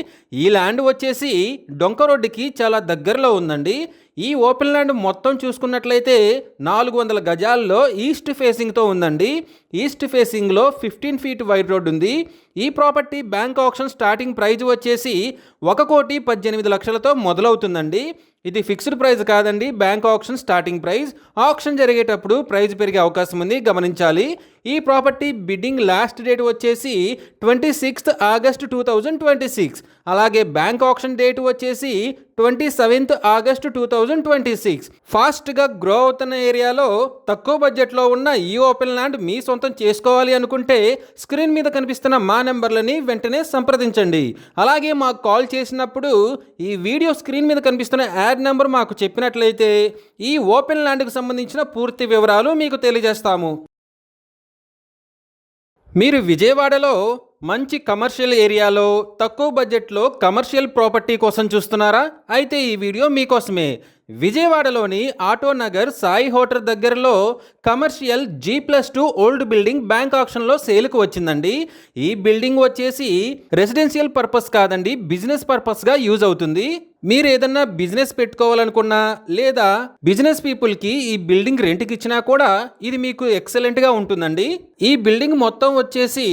ఈ ల్యాండ్ వచ్చేసి డొంక రోడ్డుకి చాలా దగ్గరలో ఉందండి. ఈ ఓపెన్ ల్యాండ్ మొత్తం చూసుకున్నట్లయితే 400 గజాల్లో ఈస్ట్ ఫేసింగ్తో ఉందండి. ఈస్ట్ ఫేసింగ్లో 15 ఫీట్ వైడ్ రోడ్ ఉంది. ఈ property bank auction starting praise వచ్చేసి 1,18,00,000తో మొదలవుతుందండి. ఇది ఫిక్స్డ్ ప్రైజ్ కాదండి, bank auction starting praise. Auction జరిగేటప్పుడు ప్రైజ్ పెరిగే అవకాశం ఉంది, గమనించాలి. ఈ ప్రాపర్టీ బిడ్డింగ్ లాస్ట్ డేట్ వచ్చేసి 26th ఆగస్ట్ 2026. అలాగే బ్యాంక్ ఆక్షన్ డేట్ వచ్చేసి 27th ఆగస్ట్ 2026. ఫాస్ట్గా గ్రో అవుతున్న ఏరియాలో తక్కువ బడ్జెట్లో ఉన్న ఈ ఓపెన్ ల్యాండ్ మీ సొంతం చేసుకోవాలి అనుకుంటే స్క్రీన్ మీద కనిపిస్తున్న మా నెంబర్లని వెంటనే సంప్రదించండి. అలాగే మాకు కాల్ చేసినప్పుడు ఈ వీడియో స్క్రీన్ మీద కనిపిస్తున్న యాడ్ నెంబర్ మాకు చెప్పినట్లయితే ఈ ఓపెన్ ల్యాండ్కు సంబంధించిన పూర్తి వివరాలు మీకు తెలియజేస్తాము. మీరు విజయవాడలో మంచి కమర్షియల్ ఏరియాలో తక్కువ బడ్జెట్లో కమర్షియల్ ప్రాపర్టీ కోసం చూస్తున్నారా? అయితే ఈ వీడియో మీకోసమే. విజయవాడలోని ఆటో నగర్ సాయి హోటల్ దగ్గరలో commercial G+2 old building bank ఆక్షన్లో సేల్కు వచ్చిందండి. ఈ బిల్డింగ్ వచ్చేసి రెసిడెన్షియల్ పర్పస్ కాదండి, బిజినెస్ పర్పస్గా యూజ్ అవుతుంది. మీరు ఏదన్నా బిజినెస్ పెట్టుకోవాలనుకున్నా లేదా బిజినెస్ పీపుల్కి ఈ బిల్డింగ్ రెంట్కి ఇచ్చినా కూడా ఇది మీకు ఎక్సలెంట్గా ఉంటుందండి. ఈ బిల్డింగ్ మొత్తం వచ్చేసి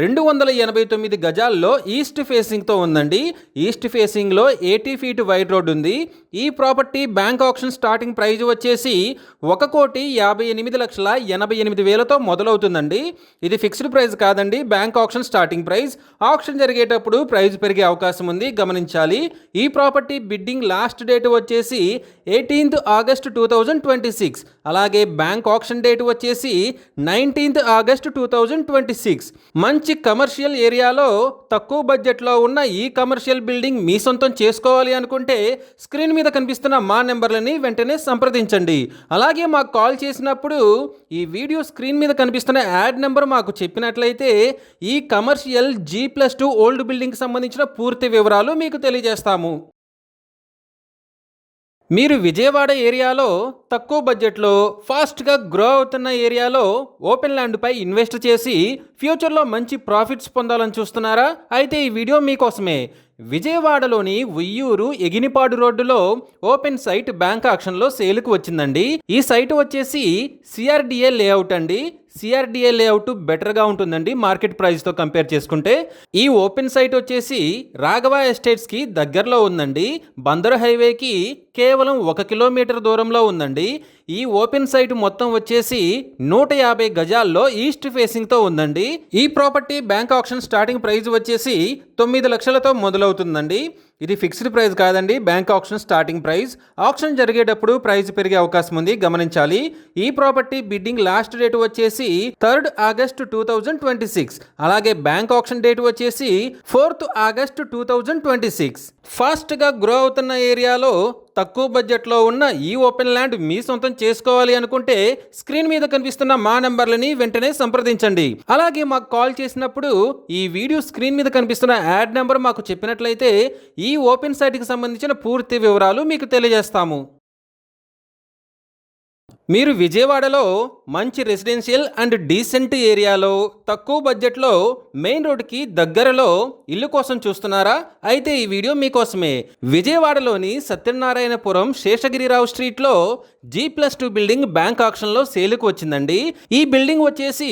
289 గజాల్లో ఈస్ట్ ఫేసింగ్తో ఉందండి. ఈస్ట్ ఫేసింగ్లో 80 ఫీట్ వైడ్ రోడ్ ఉంది. ఈ property bank auction starting praise వచ్చేసి 1,58,88,000తో మొదలవుతుందండి. ఇది ఫిక్స్డ్ ప్రైజ్ కాదండి, bank auction starting praise. Auction జరిగేటప్పుడు ప్రైజ్ పెరిగే అవకాశం ఉంది, గమనించాలి. ఈ ప్రాపర్టీ బిడ్డింగ్ లాస్ట్ డేట్ వచ్చేసి 18th ఆగస్ట్ 2026. అలాగే బ్యాంక్ ఆక్షన్ డేట్ వచ్చేసి 19th ఆగస్ట్ 2026. మంచి కమర్షియల్ ఏరియాలో తక్కువ బడ్జెట్లో ఉన్న ఈ కమర్షియల్ బిల్డింగ్ మీ సొంతం చేసుకోవాలి అనుకుంటే స్క్రీన్ మీద కనిపిస్తున్న మా నెంబర్లని వెంటనే సంప్రదించండి. అలాగే మాకు కాల్ చేసినప్పుడు ఈ వీడియో స్క్రీన్ మీద కనిపిస్తున్న యాడ్ నెంబర్ మాకు చెప్పినట్లయితే ఈ కమర్షియల్ G+2 ఓల్డ్ బిల్డింగ్కి సంబంధించిన పూర్తి వివరాలు మీకు తెలియజేస్తాము. మీరు విజయవాడ ఏరియాలో తక్కువ బడ్జెట్లో ఫాస్ట్గా గ్రో అవుతున్న ఏరియాలో ఓపెన్ ల్యాండ్పై ఇన్వెస్ట్ చేసి ఫ్యూచర్లో మంచి ప్రాఫిట్స్ పొందాలని చూస్తున్నారా? అయితే ఈ వీడియో మీకోసమే. విజయవాడలోని ఉయ్యూరు ఎగినిపాడు రోడ్డులో ఓపెన్ సైట్ బ్యాంక్ ఆక్షన్లో సేల్కు వచ్చిందండి. ఈ సైట్ వచ్చేసి సిఆర్డిఏ లేఅవుట్ అండి. సిఆర్డిఏ లేఅవుట్ బెటర్గా ఉంటుందండి మార్కెట్ ప్రైస్తో కంపేర్ చేసుకుంటే. ఈ ఓపెన్ సైట్ వచ్చేసి రాఘవ ఎస్టేట్స్కి దగ్గరలో ఉందండి. బందర్ హైవేకి కేవలం 1 కిలోమీటర్ దూరంలో ఉందండి. ఈ ఓపెన్ సైట్ మొత్తం వచ్చేసి 150 గజాల్లో ఈస్ట్ ఫేసింగ్తో ఉందండి. ఈ property bank auction starting price వచ్చేసి 9 లక్షలతో మొదలవుతుందండి. ఇది ఫిక్స్డ్ ప్రైస్ కాదండి, bank auction starting price. Auction జరిగేటప్పుడు ప్రైస్ పెరిగే అవకాశం ఉంది, గమనించాలి. ఈ ప్రాపర్టీ బిడ్డింగ్ లాస్ట్ డేట్ వచ్చేసి 3rd ఆగస్టు 2026. అలాగే బ్యాంక్ ఆక్షన్ డేట్ వచ్చేసి 4th ఆగస్టు 2026. ఫాస్ట్గా గ్రో అవుతున్న ఏరియాలో తక్కువ బడ్జెట్లో ఉన్న ఈ ఓపెన్ ల్యాండ్ మీ సొంతం చేసుకోవాలి అనుకుంటే స్క్రీన్ మీద కనిపిస్తున్న మా నంబర్లని వెంటనే సంప్రదించండి. అలాగే మాకు కాల్ చేసినప్పుడు ఈ వీడియో స్క్రీన్ మీద కనిపిస్తున్న యాడ్ నెంబర్ మాకు చెప్పినట్లయితే ఈ ఓపెన్ సైట్కి సంబంధించిన పూర్తి వివరాలు మీకు తెలియజేస్తాము. మీరు విజయవాడలో మంచి రెసిడెన్షియల్ అండ్ డీసెంట్ ఏరియాలో తక్కువ బడ్జెట్లో మెయిన్ రోడ్కి దగ్గరలో ఇల్లు కోసం చూస్తున్నారా? అయితే ఈ వీడియో మీకోసమే. విజయవాడలోని సత్యనారాయణపురం శేషగిరిరావు స్ట్రీట్లో G+2 బిల్డింగ్ బ్యాంక్ ఆక్షన్లో సేలుకు వచ్చిందండి. ఈ బిల్డింగ్ వచ్చేసి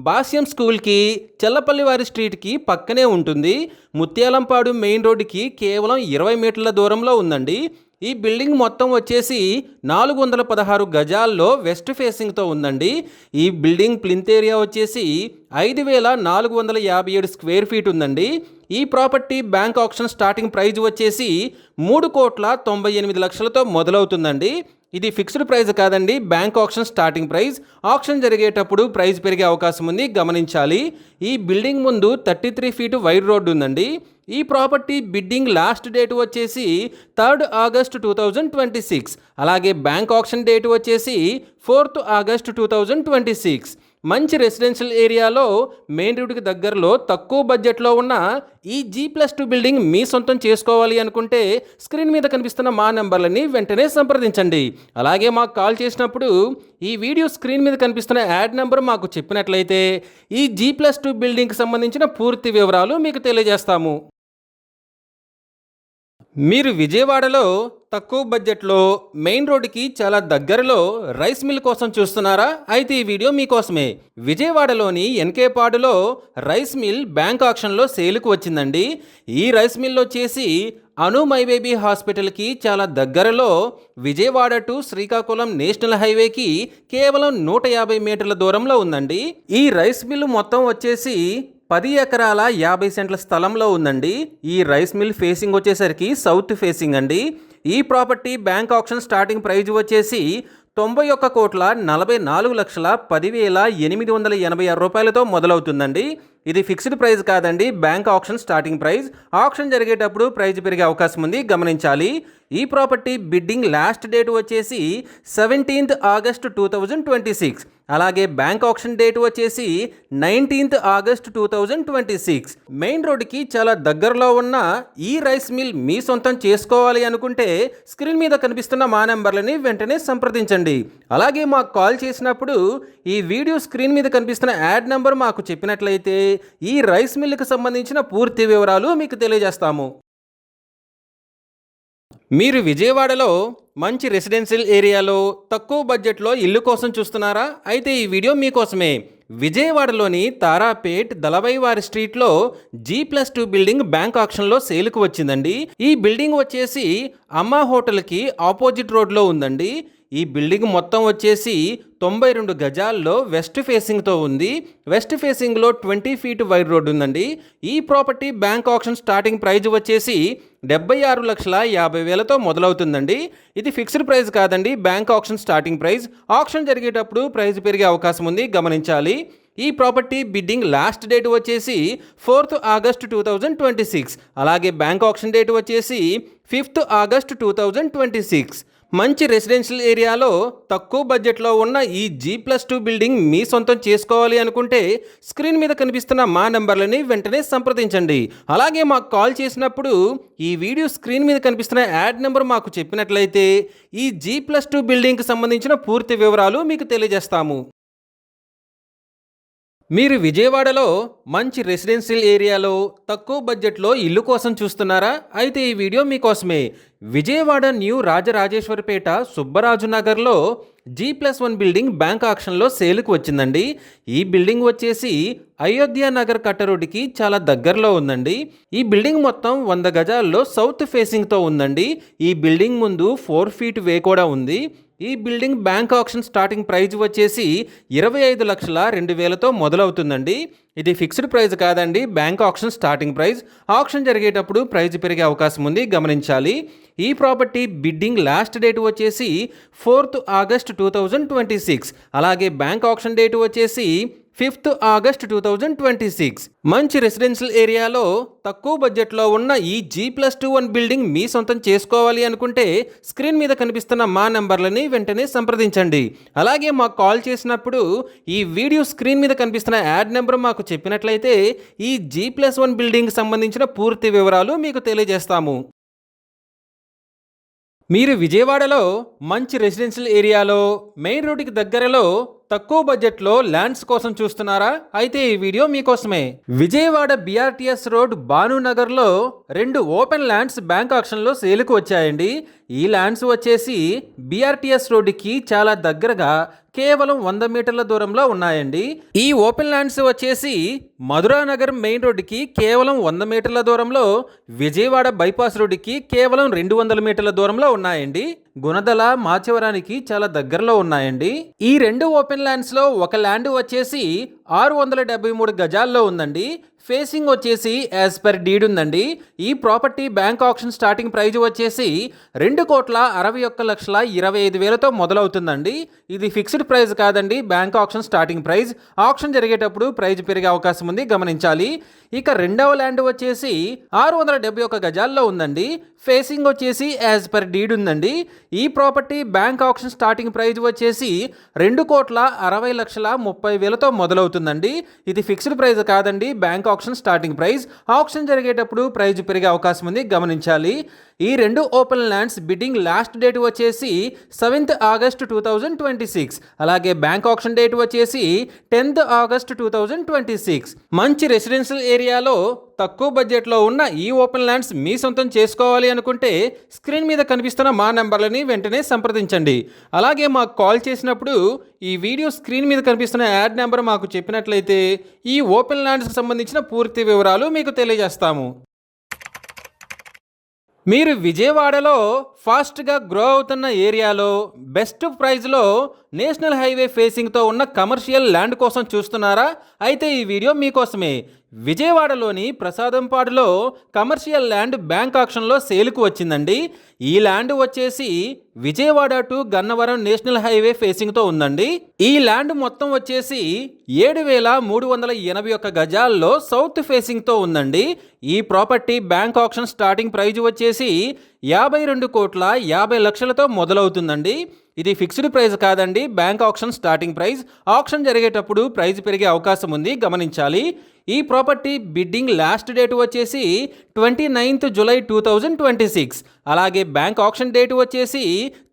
భాష్యం స్కూల్కి చెల్లపల్లి వారి స్ట్రీట్కి పక్కనే ఉంటుంది. ముత్యాలంపాడు మెయిన్ రోడ్డుకి కేవలం 20 మీటర్ల దూరంలో ఉందండి. ఈ బిల్డింగ్ మొత్తం వచ్చేసి 416 గజాల్లో వెస్ట్ ఫేసింగ్తో ఉందండి. ఈ బిల్డింగ్ ప్లింత్ ఏరియా వచ్చేసి 5457 స్క్వేర్ ఫీట్ ఉందండి. ఈ property bank auction starting praise వచ్చేసి 3,98,00,000తో మొదలవుతుందండి. ఇది ఫిక్స్డ్ ప్రైస్ కాదండి, bank auction starting price. Auction జరిగేటప్పుడు ప్రైస్ పెరిగే అవకాశం ఉంది, గమనించాలి. ఈ బిల్డింగ్ ముందు 33 ఫీట్ వైడ్ రోడ్డు ఉందండి. ఈ ప్రాపర్టీ బిడ్డింగ్ లాస్ట్ డేట్ వచ్చేసి 3rd ఆగస్టు 2026. అలాగే బ్యాంక్ ఆక్షన్ డేట్ వచ్చేసి 4th ఆగస్టు 2026. మంచి రెసిడెన్షియల్ ఏరియాలో మెయిన్ రోడ్డుకి దగ్గరలో తక్కువ బడ్జెట్లో ఉన్న ఈ G+2 బిల్డింగ్ మీ సొంతం చేసుకోవాలి అనుకుంటే స్క్రీన్ మీద కనిపిస్తున్న మా నెంబర్లని వెంటనే సంప్రదించండి. అలాగే మాకు కాల్ చేసినప్పుడు ఈ వీడియో స్క్రీన్ మీద కనిపిస్తున్న యాడ్ నెంబర్ మాకు చెప్పినట్లయితే ఈ G+2 బిల్డింగ్కి సంబంధించిన పూర్తి వివరాలు మీకు తెలియజేస్తాము. మీరు విజయవాడలో తక్కువ బడ్జెట్లో మెయిన్ రోడ్డుకి చాలా దగ్గరలో రైస్ మిల్ కోసం చూస్తున్నారా? అయితే ఈ వీడియో మీకోసమే. విజయవాడలోని ఎన్కేపాడులో రైస్ మిల్ బ్యాంక్ ఆక్షన్లో సేలుకు వచ్చిందండి. ఈ రైస్ మిల్ వచ్చేసి అను మై బేబీ హాస్పిటల్కి చాలా దగ్గరలో విజయవాడ టు శ్రీకాకుళం నేషనల్ హైవేకి కేవలం 150 మీటర్ల దూరంలో ఉందండి. ఈ రైస్ మిల్ మొత్తం వచ్చేసి 10 ఎకరాల 50 సెంట్ల స్థలంలో ఉందండి. ఈ రైస్ మిల్ ఫేసింగ్ వచ్చేసరికి సౌత్ ఫేసింగ్ అండి. ఈ property bank auction starting praise వచ్చేసి 91,44,10,886 రూపాయలతో మొదలవుతుందండి. ఇది ఫిక్స్డ్ ప్రైస్ కాదండి, bank auction starting price. Auction జరిగేటప్పుడు ప్రైస్ పెరిగే అవకాశం ఉంది, గమనించాలి. ఈ ప్రాపర్టీ బిడ్డింగ్ లాస్ట్ డేట్ వచ్చేసి 17th ఆగస్టు 2026. అలాగే బ్యాంక్ ఆక్షన్ డేట్ వచ్చేసి 19th ఆగస్టు 2026. మెయిన్ రోడ్డుకి చాలా దగ్గరలో ఉన్న ఈ రైస్ మిల్ మీ సొంతం చేసుకోవాలి అనుకుంటే స్క్రీన్ మీద కనిపిస్తున్న మా నెంబర్లని వెంటనే సంప్రదించండి. అలాగే మాకు కాల్ చేసినప్పుడు ఈ వీడియో స్క్రీన్ మీద కనిపిస్తున్న యాడ్ నెంబర్ మాకు చెప్పినట్లయితే ఈ రైస్ మిల్కి సంబంధించిన పూర్తి వివరాలు మీకు తెలియజేస్తాము. మీరు విజయవాడలో మంచి రెసిడెన్షియల్ ఏరియాలో తక్కువ బడ్జెట్లో ఇల్లు కోసం చూస్తున్నారా? అయితే ఈ వీడియో మీకోసమే. విజయవాడలోని తారాపేట్ దళవైవారి స్ట్రీట్లో G+2 బిల్డింగ్ బ్యాంక్ ఆక్షన్లో సేలుకు వచ్చిందండి. ఈ బిల్డింగ్ వచ్చేసి అమ్మా హోటల్కి ఆపోజిట్ రోడ్లో ఉందండి. ఈ బిల్డింగ్ మొత్తం వచ్చేసి 92 గజాల్లో వెస్ట్ ఫేసింగ్తో ఉంది. వెస్ట్ ఫేసింగ్లో 20 ఫీట్ వైడ్ రోడ్ ఉందండి. ఈ property bank auction starting praise వచ్చేసి 76,50,000తో మొదలవుతుందండి. ఇది ఫిక్స్డ్ ప్రైస్ కాదండి, bank auction starting price. Auction జరిగేటప్పుడు ప్రైస్ పెరిగే అవకాశం ఉంది, గమనించాలి. ఈ ప్రాపర్టీ బిడ్డింగ్ లాస్ట్ డేట్ వచ్చేసి 4th ఆగస్టు 2026. అలాగే బ్యాంక్ ఆక్షన్ డేట్ వచ్చేసి 5th ఆగస్టు 2026. మంచి రెసిడెన్షియల్ ఏరియాలో తక్కువ బడ్జెట్లో ఉన్న ఈ G+2 బిల్డింగ్ మీ సొంతం చేసుకోవాలి అనుకుంటే స్క్రీన్ మీద కనిపిస్తున్న మా నెంబర్లని వెంటనే సంప్రదించండి. అలాగే మాకు కాల్ చేసినప్పుడు ఈ వీడియో స్క్రీన్ మీద కనిపిస్తున్న యాడ్ నెంబర్ మాకు చెప్పినట్లయితే ఈ G+2 బిల్డింగ్కి సంబంధించిన పూర్తి వివరాలు మీకు తెలియజేస్తాము. మీరు విజయవాడలో మంచి రెసిడెన్షియల్ ఏరియాలో తక్కువ బడ్జెట్లో ఇల్లు కోసం చూస్తున్నారా? అయితే ఈ వీడియో మీకోసమే. విజయవాడ న్యూ రాజరాజేశ్వరిపేట సుబ్బరాజు నగర్లో G+1 బిల్డింగ్ బ్యాంక్ ఆక్షన్లో సేల్కి వచ్చిందండి. ఈ బిల్డింగ్ వచ్చేసి అయోధ్య నగర్ కట్ట రోడ్డుకి చాలా దగ్గరలో ఉందండి. ఈ బిల్డింగ్ మొత్తం 100 గజాల్లో సౌత్ ఫేసింగ్తో ఉందండి. ఈ బిల్డింగ్ ముందు 4 ఫీట్ వే కూడా ఉంది. ఈ building bank auction starting praise వచ్చేసి 25,02,000తో మొదలవుతుందండి. ఇది ఫిక్స్డ్ ప్రైజ్ కాదండి, bank auction starting praise. Auction జరిగేటప్పుడు ప్రైజ్ పెరిగే అవకాశం ఉంది, గమనించాలి. ఈ ప్రాపర్టీ బిడ్డింగ్ లాస్ట్ డేట్ వచ్చేసి 4th ఆగస్ట్ 2026. అలాగే బ్యాంక్ ఆక్షన్ డేట్ వచ్చేసి 5th ఆగస్ట్ 2026. మంచి రెసిడెన్షియల్ ఏరియాలో తక్కువ బడ్జెట్లో ఉన్న ఈ G+1 బిల్డింగ్ మీ సొంతం చేసుకోవాలి అనుకుంటే స్క్రీన్ మీద కనిపిస్తున్న మా నెంబర్లని వెంటనే సంప్రదించండి. అలాగే మాకు కాల్ చేసినప్పుడు ఈ వీడియో స్క్రీన్ మీద కనిపిస్తున్న యాడ్ నెంబర్ మాకు చెప్పినట్లయితే ఈ G+1 బిల్డింగ్ సంబంధించిన పూర్తి వివరాలు మీకు తెలియజేస్తాము. మీరు విజయవాడలో మంచి రెసిడెన్షియల్ ఏరియాలో మెయిన్ రోడ్డుకి దగ్గరలో తక్కువ బడ్జెట్లో ల్యాండ్స్ కోసం చూస్తున్నారా? అయితే ఈ వీడియో మీకోసమే. విజయవాడ BRTS రోడ్ భానునగర్లో 2 ఓపెన్ ల్యాండ్స్ బ్యాంక్ ఆక్షన్లో సేల్కి వచ్చాయండి. ఈ ల్యాండ్స్ వచ్చేసి BRTS రోడ్డుకి చాలా దగ్గరగా కేవలం 100 మీటర్ల దూరంలో ఉన్నాయండి. ఈ ఓపెన్ ల్యాండ్స్ వచ్చేసి మధురానగర్ మెయిన్ రోడ్డుకి కేవలం 100 మీటర్ల దూరంలో, విజయవాడ బైపాస్ రోడ్డుకి కేవలం 200 మీటర్ల దూరంలో ఉన్నాయండి. గుణదల మాచవరానికి చాలా దగ్గరలో ఉన్నాయండి. ఈ 2 ఓపెన్ ల్యాండ్స్ లో ఒక ల్యాండ్ వచ్చేసి 673 గజాల్లో ఉందండి. ఫేసింగ్ వచ్చేసి యాజ్ పర్ డీడ్ ఉందండి. ఈ property bank auction starting praise వచ్చేసి 2,61,25,000తో మొదలవుతుందండి. ఇది ఫిక్స్డ్ ప్రైజ్ కాదండి, bank auction starting praise. Auction జరిగేటప్పుడు ప్రైజ్ పెరిగే అవకాశం ఉంది, గమనించాలి. ఇక రెండవ ల్యాండ్ వచ్చేసి 671 గజాల్లో ఉందండి. ఫేసింగ్ వచ్చేసి యాజ్ పర్ డీడ్ ఉందండి. ఈ property bank auction starting praise వచ్చేసి 2,60,30,000తో మొదలవుతుందండి. ఇది ఫిక్స్డ్ ప్రైజ్ కాదండి, bank auction starting praise. Auction జరిగేటప్పుడు ప్రైజ్ పెరిగే అవకాశం ఉంది, గమనించాలి. ఈ 2 open lands bidding last date వచ్చేసి 7th ఆగస్ట్ 2026. అలాగే బ్యాంక్ ఆక్షన్ డేట్ వచ్చేసి 10th ఆగస్ట్ 2026. మంచి రెసిడెన్షియల్ ఏరియాలో తక్కువ బడ్జెట్లో ఉన్న ఈ ఓపెన్ ల్యాండ్స్ మీ సొంతం చేసుకోవాలి అనుకుంటే స్క్రీన్ మీద కనిపిస్తున్న మా నెంబర్లని వెంటనే సంప్రదించండి. అలాగే మాకు కాల్ చేసినప్పుడు ఈ వీడియో స్క్రీన్ మీద కనిపిస్తున్న యాడ్ నెంబర్ మాకు చెప్పినట్లయితే ఈ ఓపెన్ ల్యాండ్స్కి సంబంధించిన పూర్తి వివరాలు మీకు తెలియజేస్తాము. మీరు విజయవాడలో ఫాస్ట్గా గ్రో అవుతున్న ఏరియాలో బెస్ట్ ప్రైజ్లో నేషనల్ హైవే ఫేసింగ్తో ఉన్న కమర్షియల్ ల్యాండ్ కోసం చూస్తున్నారా? అయితే ఈ వీడియో మీకోసమే. విజయవాడలోని ప్రసాదంపాడులో కమర్షియల్ ల్యాండ్ బ్యాంక్ ఆక్షన్లో సేల్కు వచ్చిందండి. ఈ ల్యాండ్ వచ్చేసి Vijayawada to Gannavaram national highway ఫేసింగ్తో ఉందండి. ఈ ల్యాండ్ మొత్తం వచ్చేసి 7,381 గజాల్లో సౌత్ ఫేసింగ్తో ఉందండి. ఈ property bank auction starting praise వచ్చేసి 52,50,00,000తో మొదలవుతుందండి. ఇది ఫిక్స్డ్ ప్రైజ్ కాదండి, bank auction starting praise. Auction జరిగేటప్పుడు ప్రైజ్ పెరిగే అవకాశం ఉంది, గమనించాలి. ఈ ప్రాపర్టీ బిడ్డింగ్ లాస్ట్ డేట్ వచ్చేసి 29th జూలై 2026. అలాగే బ్యాంక్ ఆక్షన్ డేట్ వచ్చేసి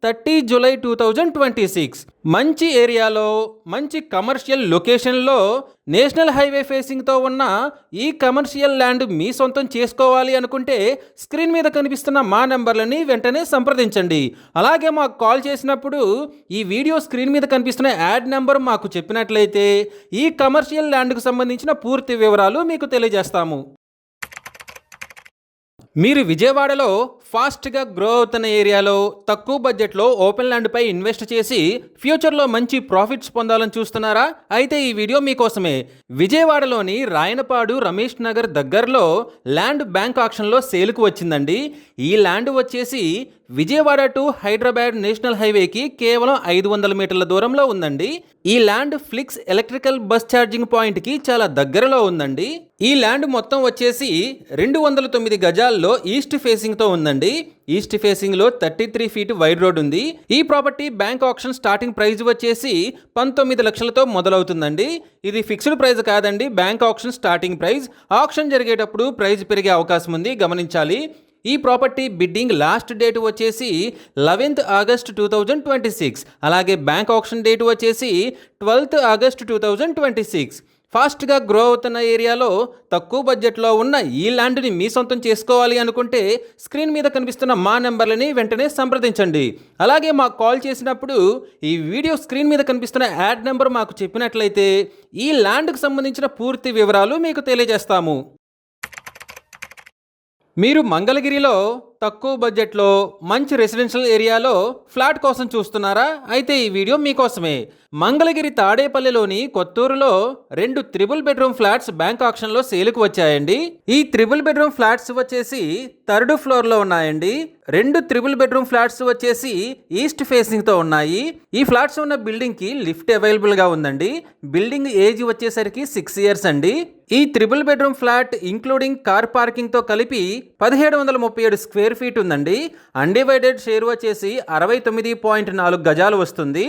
30 జూలై 2026. మంచి ఏరియాలో మంచి కమర్షియల్ లొకేషన్లో నేషనల్ హైవే ఫేసింగ్తో ఉన్న ఈ కమర్షియల్ ల్యాండ్ మీ సొంతం చేసుకోవాలి అనుకుంటే స్క్రీన్ మీద కనిపిస్తున్న మా నెంబర్లని వెంటనే సంప్రదించండి. అలాగే మాకు కాల్ చేసినప్పుడు ఈ వీడియో స్క్రీన్ మీద కనిపిస్తున్న యాడ్ నెంబర్ మాకు చెప్పినట్లయితే ఈ కమర్షియల్ ల్యాండ్కు సంబంధించిన పూర్తి వివరాలు మీకు తెలియజేస్తాము. మీరు విజయవాడలో ఫాస్ట్గా గ్రో అవుతున్న ఏరియాలో తక్కువ బడ్జెట్లో ఓపెన్ ల్యాండ్పై ఇన్వెస్ట్ చేసి ఫ్యూచర్లో మంచి ప్రాఫిట్స్ పొందాలని చూస్తున్నారా? అయితే ఈ వీడియో మీకోసమే. విజయవాడలోని రాయనపాడు రమేష్ నగర్ దగ్గరలో ల్యాండ్ బ్యాంక్ ఆక్షన్లో సేల్కు వచ్చిందండి. ఈ ల్యాండ్ వచ్చేసి విజయవాడ టు హైదరాబాద్ నేషనల్ హైవేకి కేవలం 500 మీటర్ల దూరంలో ఉందండి. ఈ ల్యాండ్ ఫ్లిక్స్ ఎలక్ట్రికల్ బస్ ఛార్జింగ్ పాయింట్కి చాలా దగ్గరలో ఉందండి. ఈ ల్యాండ్ మొత్తం వచ్చేసి 209 గజాల్లో ఈస్ట్ ఫేసింగ్తో ఉందండి. ఈస్ట్ ఫేసింగ్లో 33 ఫీట్ వైడ్ రోడ్ ఉంది. ఈ property bank auction starting price వచ్చేసి 19 లక్షలతో మొదలవుతుందండి. ఇది ఫిక్స్డ్ ప్రైస్ కాదండి, bank auction starting price. Auction జరిగేటప్పుడు ప్రైస్ పెరిగే అవకాశం ఉంది, గమనించాలి. ఈ ప్రాపర్టీ బిడ్డింగ్ లాస్ట్ డేట్ వచ్చేసి 11th ఆగస్ట్ 2026. అలాగే బ్యాంక్ ఆక్షన్ డేట్ వచ్చేసి 12th ఆగస్ట్ 2026. ఫాస్ట్గా గ్రో అవుతున్న ఏరియాలో తక్కువ బడ్జెట్లో ఉన్న ఈ ల్యాండ్ని మీ సొంతం చేసుకోవాలి అనుకుంటే స్క్రీన్ మీద కనిపిస్తున్న మా నెంబర్లని వెంటనే సంప్రదించండి. అలాగే మాకు కాల్ చేసినప్పుడు ఈ వీడియో స్క్రీన్ మీద కనిపిస్తున్న యాడ్ నెంబర్ మాకు చెప్పినట్లయితే ఈ ల్యాండ్కి సంబంధించిన పూర్తి వివరాలు మీకు తెలియజేస్తాము. మీరు మంగళగిరిలో తక్కువ బడ్జెట్లో మంచి రెసిడెన్షియల్ ఏరియాలో ఫ్లాట్ కోసం చూస్తున్నారా? అయితే ఈ వీడియో మీకోసమే. మంగళగిరి తాడేపల్లిలోని కొత్తూరులో 2 త్రిబుల్ బెడ్రూమ్ ఫ్లాట్స్ బ్యాంక్ ఆక్షన్లో సేల్కు వచ్చాయండి. ఈ త్రిబుల్ బెడ్రూమ్ ఫ్లాట్స్ వచ్చేసి 3rd ఫ్లోర్లో ఉన్నాయండి. 2 త్రిబుల్ బెడ్రూమ్ ఫ్లాట్స్ వచ్చేసి ఈస్ట్ ఫేసింగ్తో ఉన్నాయి. ఈ ఫ్లాట్స్ ఉన్న బిల్డింగ్కి లిఫ్ట్ అవైలబుల్గా ఉందండి. బిల్డింగ్ ఏజ్ వచ్చేసరికి 6 ఇయర్స్ అండి. ఈ triple bedroom flat including car పార్కింగ్తో కలిపి 1737 స్క్వేర్ ఫీట్ ఉందండి. అన్డివైడెడ్ షేర్ వచ్చేసి 69.4 గజాలు వస్తుంది.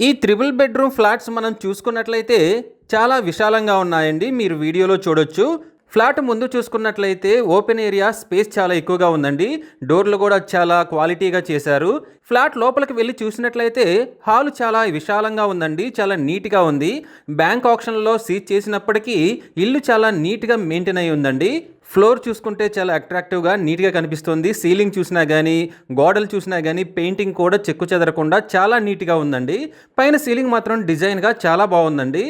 ఈ త్రిబుల్ బెడ్రూమ్ ఫ్లాట్స్ మనం చూసుకున్నట్లయితే చాలా విశాలంగా ఉన్నాయండి. మీరు వీడియోలో చూడొచ్చు. ఫ్లాట్ ముందు చూసుకున్నట్లయితే ఓపెన్ ఏరియా స్పేస్ చాలా ఎక్కువగా ఉందండి. డోర్లు కూడా చాలా క్వాలిటీగా చేశారు. ఫ్లాట్ లోపలికి వెళ్ళి చూసినట్లయితే హాల్ చాలా విశాలంగా ఉందండి, చాలా నీట్గా ఉంది. బ్యాంక్ ఆక్షన్లో సీజ్ చేసినప్పటికీ ఇల్లు చాలా నీట్గా మెయింటైన్ అయి ఉందండి. ఫ్లోర్ చూసుకుంటే చాలా అట్రాక్టివ్గా నీట్గా కనిపిస్తుంది. సీలింగ్ చూసినా కానీ గోడలు చూసినా కానీ పెయింటింగ్ కూడా చెక్కు చెదరకుండా చాలా నీట్గా ఉందండి. పైన సీలింగ్ మాత్రం డిజైన్గా చాలా బాగుందండి.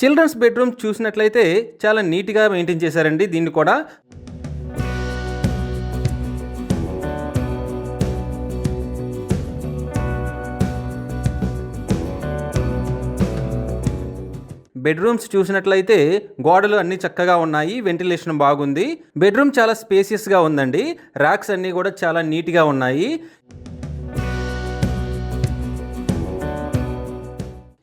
చిల్డ్రన్స్ బెడ్రూమ్ చూసినట్లయితే చాలా నీట్గా మెయింటైన్ చేశారండి. దీన్ని కూడా బెడ్రూమ్స్ చూసినట్లయితే గోడలు అన్ని చక్కగా ఉన్నాయి, వెంటిలేషన్ బాగుంది. బెడ్రూమ్ చాలా స్పేసియస్గా ఉందండి. ర్యాక్స్ అన్నీ కూడా చాలా నీట్గా ఉన్నాయి.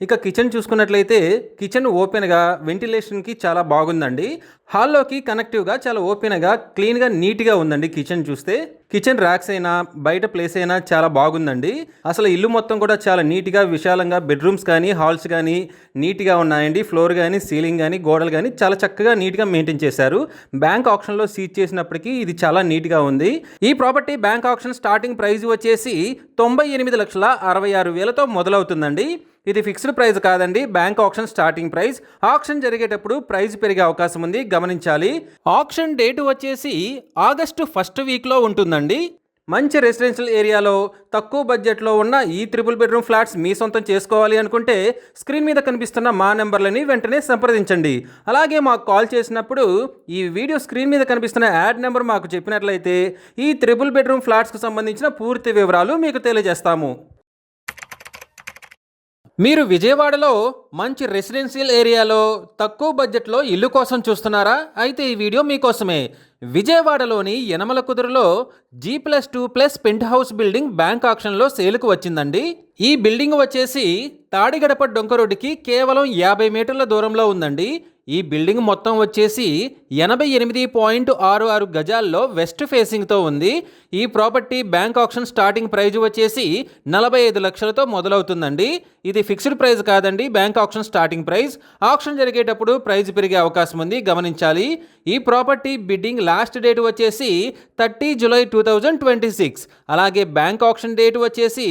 ఇక కిచెన్ చూసుకున్నట్లయితే కిచెన్ ఓపెన్గా వెంటిలేషన్కి చాలా బాగుందండి. హాల్లోకి కనెక్టివ్గా చాలా ఓపెన్గా క్లీన్గా నీట్గా ఉందండి. కిచెన్ చూస్తే కిచెన్ ర్యాక్స్ అయినా బయట ప్లేస్ అయినా చాలా బాగుందండి. అసలు ఇల్లు మొత్తం కూడా చాలా నీట్గా విశాలంగా బెడ్రూమ్స్ కానీ హాల్స్ కానీ నీట్గా ఉన్నాయండి. ఫ్లోర్ కానీ సీలింగ్ కానీ గోడలు కానీ చాలా చక్కగా నీట్గా మెయింటైన్ చేశారు. బ్యాంక్ ఆక్షన్లో సీజ్ చేసినప్పటికీ ఇది చాలా నీట్గా ఉంది. ఈ property bank auction starting price వచ్చేసి 98,66,000తో మొదలవుతుందండి. ఇది ఫిక్స్డ్ ప్రైస్ కాదండి, bank auction starting price. Auction జరిగేటప్పుడు ప్రైస్ పెరిగే అవకాశం ఉంది, గమనించాలి. ఆక్షన్ డేట్ వచ్చేసి ఆగస్టు 1st వీక్లో ఉంటుందండి. మంచి రెసిడెన్షియల్ ఏరియాలో తక్కువ బడ్జెట్లో ఉన్న ఈ త్రిబుల్ బెడ్రూమ్ ఫ్లాట్స్ మీ సొంతం చేసుకోవాలి అనుకుంటే స్క్రీన్ మీద కనిపిస్తున్న మా నెంబర్లని వెంటనే సంప్రదించండి. అలాగే మాకు కాల్ చేసినప్పుడు ఈ వీడియో స్క్రీన్ మీద కనిపిస్తున్న యాడ్ నెంబర్ మాకు చెప్పినట్లయితే ఈ త్రిబుల్ బెడ్రూమ్ ఫ్లాట్స్కు సంబంధించిన పూర్తి వివరాలు మీకు తెలియజేస్తాము. మీరు విజయవాడలో మంచి రెసిడెన్షియల్ ఏరియాలో తక్కువ బడ్జెట్లో ఇల్లు కోసం చూస్తున్నారా? అయితే ఈ వీడియో మీకోసమే. విజయవాడలోని యనమల కుదురులో G+2+ penthouse building bank ఆక్షన్లో సేల్కు వచ్చిందండి. ఈ బిల్డింగ్ వచ్చేసి తాడిగడప డొంక రోడ్డుకి కేవలం 50 మీటర్ల దూరంలో ఉందండి. ఈ బిల్డింగ్ మొత్తం వచ్చేసి 88.66 గజాల్లో వెస్ట్ ఫేసింగ్తో ఉంది. ఈ property bank auction starting praise వచ్చేసి 45 లక్షలతో మొదలవుతుందండి. ఇది ఫిక్స్డ్ ప్రైస్ కాదండి, bank auction starting price. Auction జరిగేటప్పుడు ప్రైస్ పెరిగే అవకాశం ఉంది, గమనించాలి. ఈ ప్రాపర్టీ బిడ్డింగ్ లాస్ట్ డేట్ వచ్చేసి 30 జూలై 2026. అలాగే బ్యాంక్ ఆక్షన్ డేట్ వచ్చేసి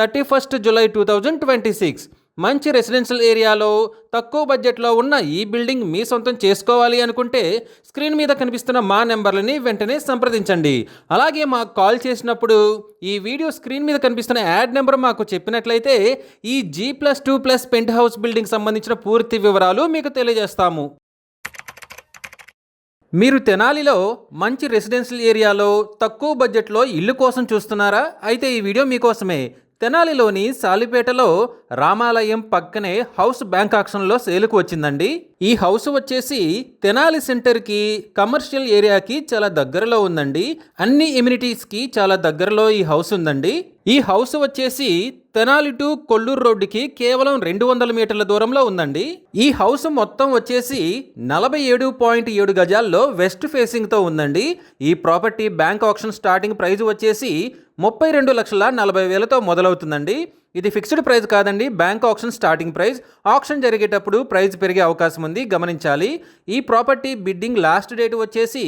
31 జూలై 2026. మంచి రెసిడెన్షియల్ ఏరియాలో తక్కువ బడ్జెట్లో ఉన్న ఈ బిల్డింగ్ మీ సొంతం చేసుకోవాలి అనుకుంటే స్క్రీన్ మీద కనిపిస్తున్న మా నెంబర్లని వెంటనే సంప్రదించండి. అలాగే మాకు కాల్ చేసినప్పుడు ఈ వీడియో స్క్రీన్ మీద కనిపిస్తున్న యాడ్ నెంబర్ మాకు చెప్పినట్లయితే ఈ G+2+ పెంట్ హౌస్ బిల్డింగ్ సంబంధించిన పూర్తి వివరాలు మీకు తెలియజేస్తాము. మీరు తెనాలిలో మంచి రెసిడెన్షియల్ ఏరియాలో తక్కువ బడ్జెట్లో ఇల్లు కోసం చూస్తున్నారా? అయితే ఈ వీడియో మీకోసమే. తెనాలిలోని సాలిపేటలో రామాలయం పక్కనే హౌస్ బ్యాంక్ ఆక్షన్లో సేలుకు వచ్చిందండి. ఈ హౌస్ వచ్చేసి తెనాలి సెంటర్కి కమర్షియల్ ఏరియాకి చాలా దగ్గరలో ఉందండి. అన్ని ఎమ్యూనిటీస్కి చాలా దగ్గరలో ఈ హౌస్ ఉందండి. ఈ హౌస్ వచ్చేసి తెనాలి టు కొల్లూరు రోడ్డుకి కేవలం 200 మీటర్ల దూరంలో ఉందండి. ఈ హౌస్ మొత్తం వచ్చేసి 47.7 గజాల్లో వెస్ట్ ఫేసింగ్తో ఉందండి. ఈ property bank auction starting price వచ్చేసి 32,40,000తో మొదలవుతుందండి. ఇది ఫిక్స్డ్ ప్రైస్ కాదండి, bank auction starting price. Auction జరిగేటప్పుడు ప్రైస్ పెరిగే అవకాశం ఉంది, గమనించాలి. ఈ ప్రాపర్టీ బిడ్డింగ్ లాస్ట్ డేట్ వచ్చేసి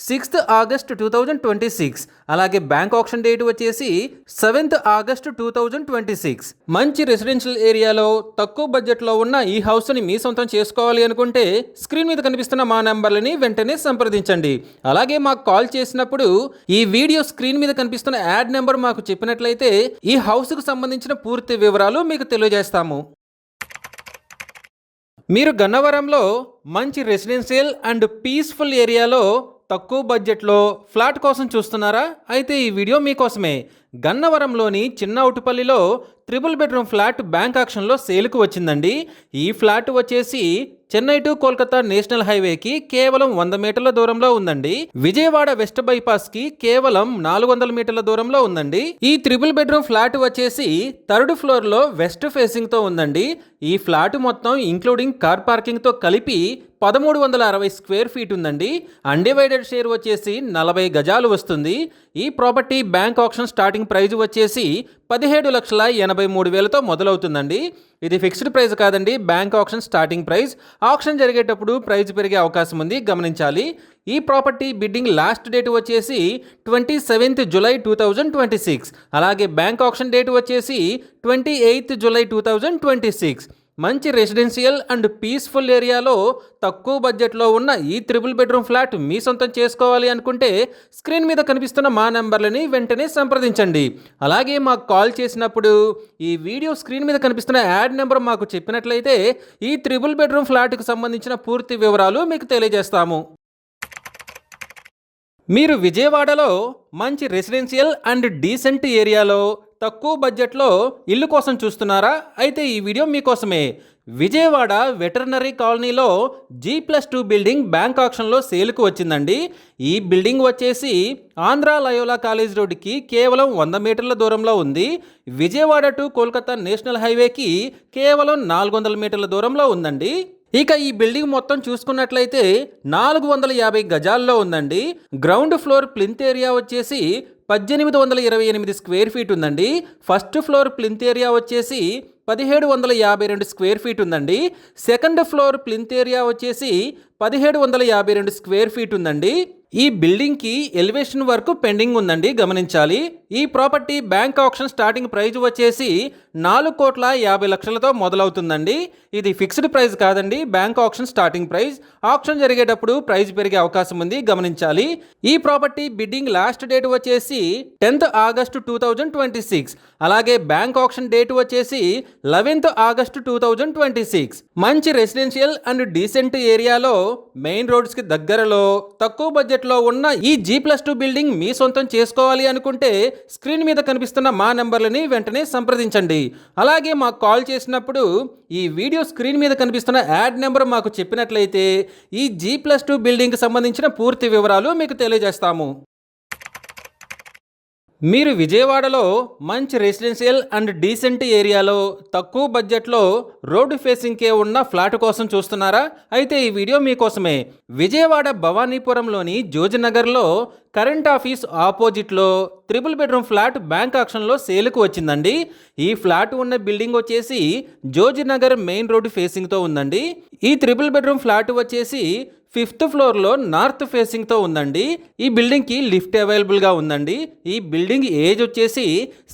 6th ఆగస్ట్ 2026. అలాగే బ్యాంక్ ఆక్షన్ డేట్ వచ్చేసి 7th ఆగస్ట్ 2026. మంచి రెసిడెన్షియల్ ఏరియాలో తక్కువ బడ్జెట్లో ఉన్న ఈ హౌస్ని మీ సొంతం చేసుకోవాలి అనుకుంటే స్క్రీన్ మీద కనిపిస్తున్న మా నెంబర్లని వెంటనే సంప్రదించండి. అలాగే మాకు కాల్ చేసినప్పుడు ఈ వీడియో స్క్రీన్ మీద కనిపిస్తున్న యాడ్ నెంబర్ మాకు చెప్పినట్లయితే ఈ హౌస్కు సంబంధించిన పూర్తి వివరాలు మీకు తెలియజేస్తాము. మీరు గన్నవరంలో మంచి రెసిడెన్షియల్ అండ్ పీస్ఫుల్ ఏరియాలో తక్కువ బడ్జెట్లో ఫ్లాట్ కోసం చూస్తున్నారా? అయితే ఈ వీడియో మీకోసమే. గన్నవరంలోని చిన్న ఉటుపల్లిలో 3 బెడ్రూమ్ ఫ్లాట్ బ్యాంక్ ఆక్షన్లో సేల్కు వచ్చిందండి. ఈ ఫ్లాట్ వచ్చేసి చెన్నై టు కోల్కతా నేషనల్ హైవేకి కేవలం 100 మీటర్ల దూరంలో ఉందండి. విజయవాడ వెస్ట్ బైపాస్ కి కేవలం 400 మీటర్ల దూరంలో ఉందండి. ఈ 3 బెడ్రూమ్ ఫ్లాట్ వచ్చేసి 3rd ఫ్లోర్ లో వెస్ట్ ఫేసింగ్ తో ఉందండి. ఈ ఫ్లాట్ మొత్తం ఇంక్లూడింగ్ కార్ పార్కింగ్ తో కలిపి 1360 స్క్వేర్ ఫీట్ ఉందండి. అన్డివైడెడ్ షేర్ వచ్చేసి 40 గజాలు వస్తుంది. ఈ property bank auction starting price వచ్చేసి 17,83,000తో మొదలవుతుందండి. ఇది ఫిక్స్డ్ ప్రైస్ కాదండి, bank auction starting price. Auction జరిగేటప్పుడు ప్రైస్ పెరిగే అవకాశం ఉంది, గమనించాలి. ఈ ప్రాపర్టీ బిడ్డింగ్ లాస్ట్ డేట్ వచ్చేసి 27th జూలై 2026. అలాగే బ్యాంక్ ఆక్షన్ డేట్ వచ్చేసి 28th జూలై 2026. మంచి రెసిడెన్షియల్ అండ్ పీస్ఫుల్ ఏరియాలో తక్కువ బడ్జెట్లో ఉన్న ఈ 3 బెడ్రూమ్ ఫ్లాట్ మీ సొంతం చేసుకోవాలి అనుకుంటే స్క్రీన్ మీద కనిపిస్తున్న మా నెంబర్లని వెంటనే సంప్రదించండి. అలాగే మాకు కాల్ చేసినప్పుడు ఈ వీడియో స్క్రీన్ మీద కనిపిస్తున్న యాడ్ నెంబర్ మాకు చెప్పినట్లయితే ఈ 3 బెడ్రూమ్ ఫ్లాట్కు సంబంధించిన పూర్తి వివరాలు మీకు తెలియజేస్తాము. మీరు విజయవాడలో మంచి రెసిడెన్షియల్ అండ్ డీసెంట్ ఏరియాలో తక్కువ బడ్జెట్లో ఇల్లు కోసం చూస్తున్నారా? అయితే ఈ వీడియో మీకోసమే. విజయవాడ వెటర్నరీ కాలనీలో G+2 బిల్డింగ్ బ్యాంక్ ఆక్షన్లో సేల్కు వచ్చిందండి. ఈ బిల్డింగ్ వచ్చేసి ఆంధ్ర లయోలా కాలేజ్ రోడ్డుకి కేవలం 100 మీటర్ల దూరంలో ఉంది. విజయవాడ టు కోల్కతా నేషనల్ హైవేకి కేవలం 400 మీటర్ల దూరంలో ఉందండి. ఇక ఈ బిల్డింగ్ మొత్తం చూసుకున్నట్లయితే 450 గజాల్లో ఉందండి. గ్రౌండ్ ఫ్లోర్ ప్లింత్ ఏరియా వచ్చేసి 1828 స్క్వేర్ ఫీట్ ఉందండి. ఫస్ట్ ఫ్లోర్ ప్లింత్ ఏరియా వచ్చేసి 1752 స్క్వేర్ ఫీట్ ఉందండి. సెకండ్ ఫ్లోర్ ప్లింత్ ఏరియా వచ్చేసి 1752 స్క్వేర్ ఫీట్ ఉందండి. ఈ బిల్డింగ్కి ఎలివేషన్ వర్క్ పెండింగ్ ఉందండి, గమనించాలి. ఈ property bank auction starting price వచ్చేసి 4,50,00,000తో మొదలవుతుందండి. ఇది ఫిక్స్డ్ ప్రైస్ కాదండి, bank auction starting price. Auction జరిగేటప్పుడు ప్రైస్ పెరిగే అవకాశం ఉంది, గమనించాలి. ఈ ప్రాపర్టీ బిడ్డింగ్ లాస్ట్ డేట్ వచ్చేసి 10th ఆగస్ట్ 2026. అలాగే బ్యాంక్ ఆక్షన్ డేట్ వచ్చేసి 11th ఆగస్ట్ 2026. మంచి రెసిడెన్షియల్ అండ్ డీసెంట్ ఏరియాలో మెయిన్ రోడ్స్కి దగ్గరలో తక్కువ బడ్జెట్లో ఉన్న ఈ G+2 బిల్డింగ్ మీ సొంతం చేసుకోవాలి అనుకుంటే స్క్రీన్ మీద కనిపిస్తున్న మా నెంబర్లని వెంటనే సంప్రదించండి. అలాగే మాకు కాల్ చేసినప్పుడు ఈ వీడియో స్క్రీన్ మీద కనిపిస్తున్న యాడ్ నెంబర్ మాకు చెప్పినట్లయితే ఈ G+2 బిల్డింగ్కి సంబంధించిన పూర్తి వివరాలు మీకు తెలియజేస్తాము. మీరు విజయవాడలో మంచి రెసిడెన్షియల్ అండ్ డీసెంట్ ఏరియాలో తక్కువ బడ్జెట్లో రోడ్డు ఫేసింగ్కే ఉన్న ఫ్లాట్ కోసం చూస్తున్నారా? అయితే ఈ వీడియో మీకోసమే. విజయవాడ భవానీపురంలోని జోజినగర్లో కరెంట్ ఆఫీస్ ఆపోజిట్లో 3 బెడ్రూమ్ ఫ్లాట్ బ్యాంక్ ఆక్షన్లో సేల్కు వచ్చిందండి. ఈ ఫ్లాట్ ఉన్న బిల్డింగ్ వచ్చేసి జోజినగర్ మెయిన్ రోడ్డు ఫేసింగ్తో ఉందండి. ఈ 3 బెడ్రూమ్ ఫ్లాట్ వచ్చేసి 5th ఫ్లోర్లో నార్త్ ఫేసింగ్తో ఉందండి. ఈ బిల్డింగ్కి లిఫ్ట్ అవైలబుల్గా ఉందండి. ఈ బిల్డింగ్ ఏజ్ వచ్చేసి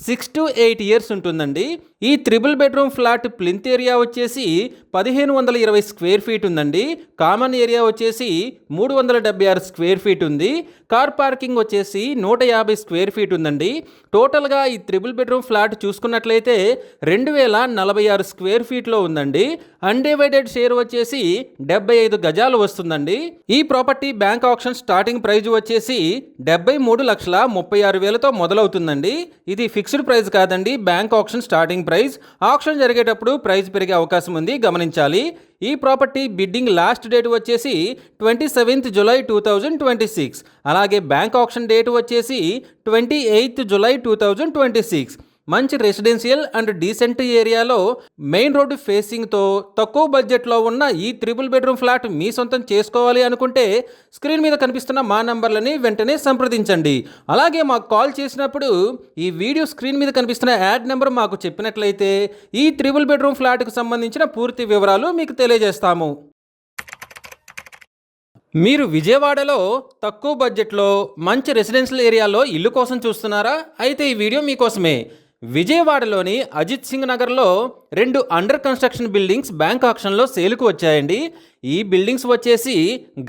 6 to 8 years ఉంటుందండి. ఈ triple bedroom flat plinth area వచ్చేసి 1520 స్క్వేర్ ఫీట్ ఉందండి. కామన్ ఏరియా వచ్చేసి 376 స్క్వేర్ ఫీట్ ఉంది. కార్ పార్కింగ్ వచ్చేసి 150 స్క్వేర్ ఫీట్ ఉందండి. టోటల్గా ఈ త్రిబుల్ బెడ్రూమ్ ఫ్లాట్ చూసుకున్నట్లయితే 2046 స్క్వేర్ ఫీట్లో ఉందండి. అన్డివైడెడ్ షేర్ వచ్చేసి 75 గజాలు వస్తుందండి. ఈ property bank option starting praise వచ్చేసి 73,36,000తో మొదలవుతుందండి. ఇది ఫిక్స్డ్ ప్రైస్ కాదండి, bank option starting price. Option జరిగేటప్పుడు ప్రైస్ పెరిగే అవకాశం ఉంది, గమనించాలి. ఈ ప్రాపర్టీ బిడ్డింగ్ లాస్ట్ డేట్ వచ్చేసి 27th జూలై 2026. అలాగే బ్యాంక్ ఆప్షన్ డేట్ వచ్చేసి 28th జూలై 2026. మంచి రెసిడెన్షియల్ అండ్ డీసెంట్ ఏరియాలో మెయిన్ రోడ్డు ఫేసింగ్తో తక్కువ బడ్జెట్లో ఉన్న ఈ త్రిబుల్ బెడ్రూమ్ ఫ్లాట్ మీ సొంతం చేసుకోవాలి అనుకుంటే స్క్రీన్ మీద కనిపిస్తున్న మా నంబర్లని వెంటనే సంప్రదించండి. అలాగే మాకు కాల్ చేసినప్పుడు ఈ వీడియో స్క్రీన్ మీద కనిపిస్తున్న యాడ్ నెంబర్ మాకు చెప్పినట్లయితే ఈ త్రిబుల్ బెడ్రూమ్ ఫ్లాట్కు సంబంధించిన పూర్తి వివరాలు మీకు తెలియజేస్తాము. మీరు విజయవాడలో తక్కువ బడ్జెట్లో మంచి రెసిడెన్షియల్ ఏరియాలో ఇల్లు కోసం చూస్తున్నారా? అయితే ఈ వీడియో మీకోసమే. విజయవాడలోని అజిత్ సింగ్ నగర్లో 2 అండర్ కన్స్ట్రక్షన్ బిల్డింగ్స్ బ్యాంక్ ఆప్షన్లో సేల్కు వచ్చాయండి. ఈ బిల్డింగ్స్ వచ్చేసి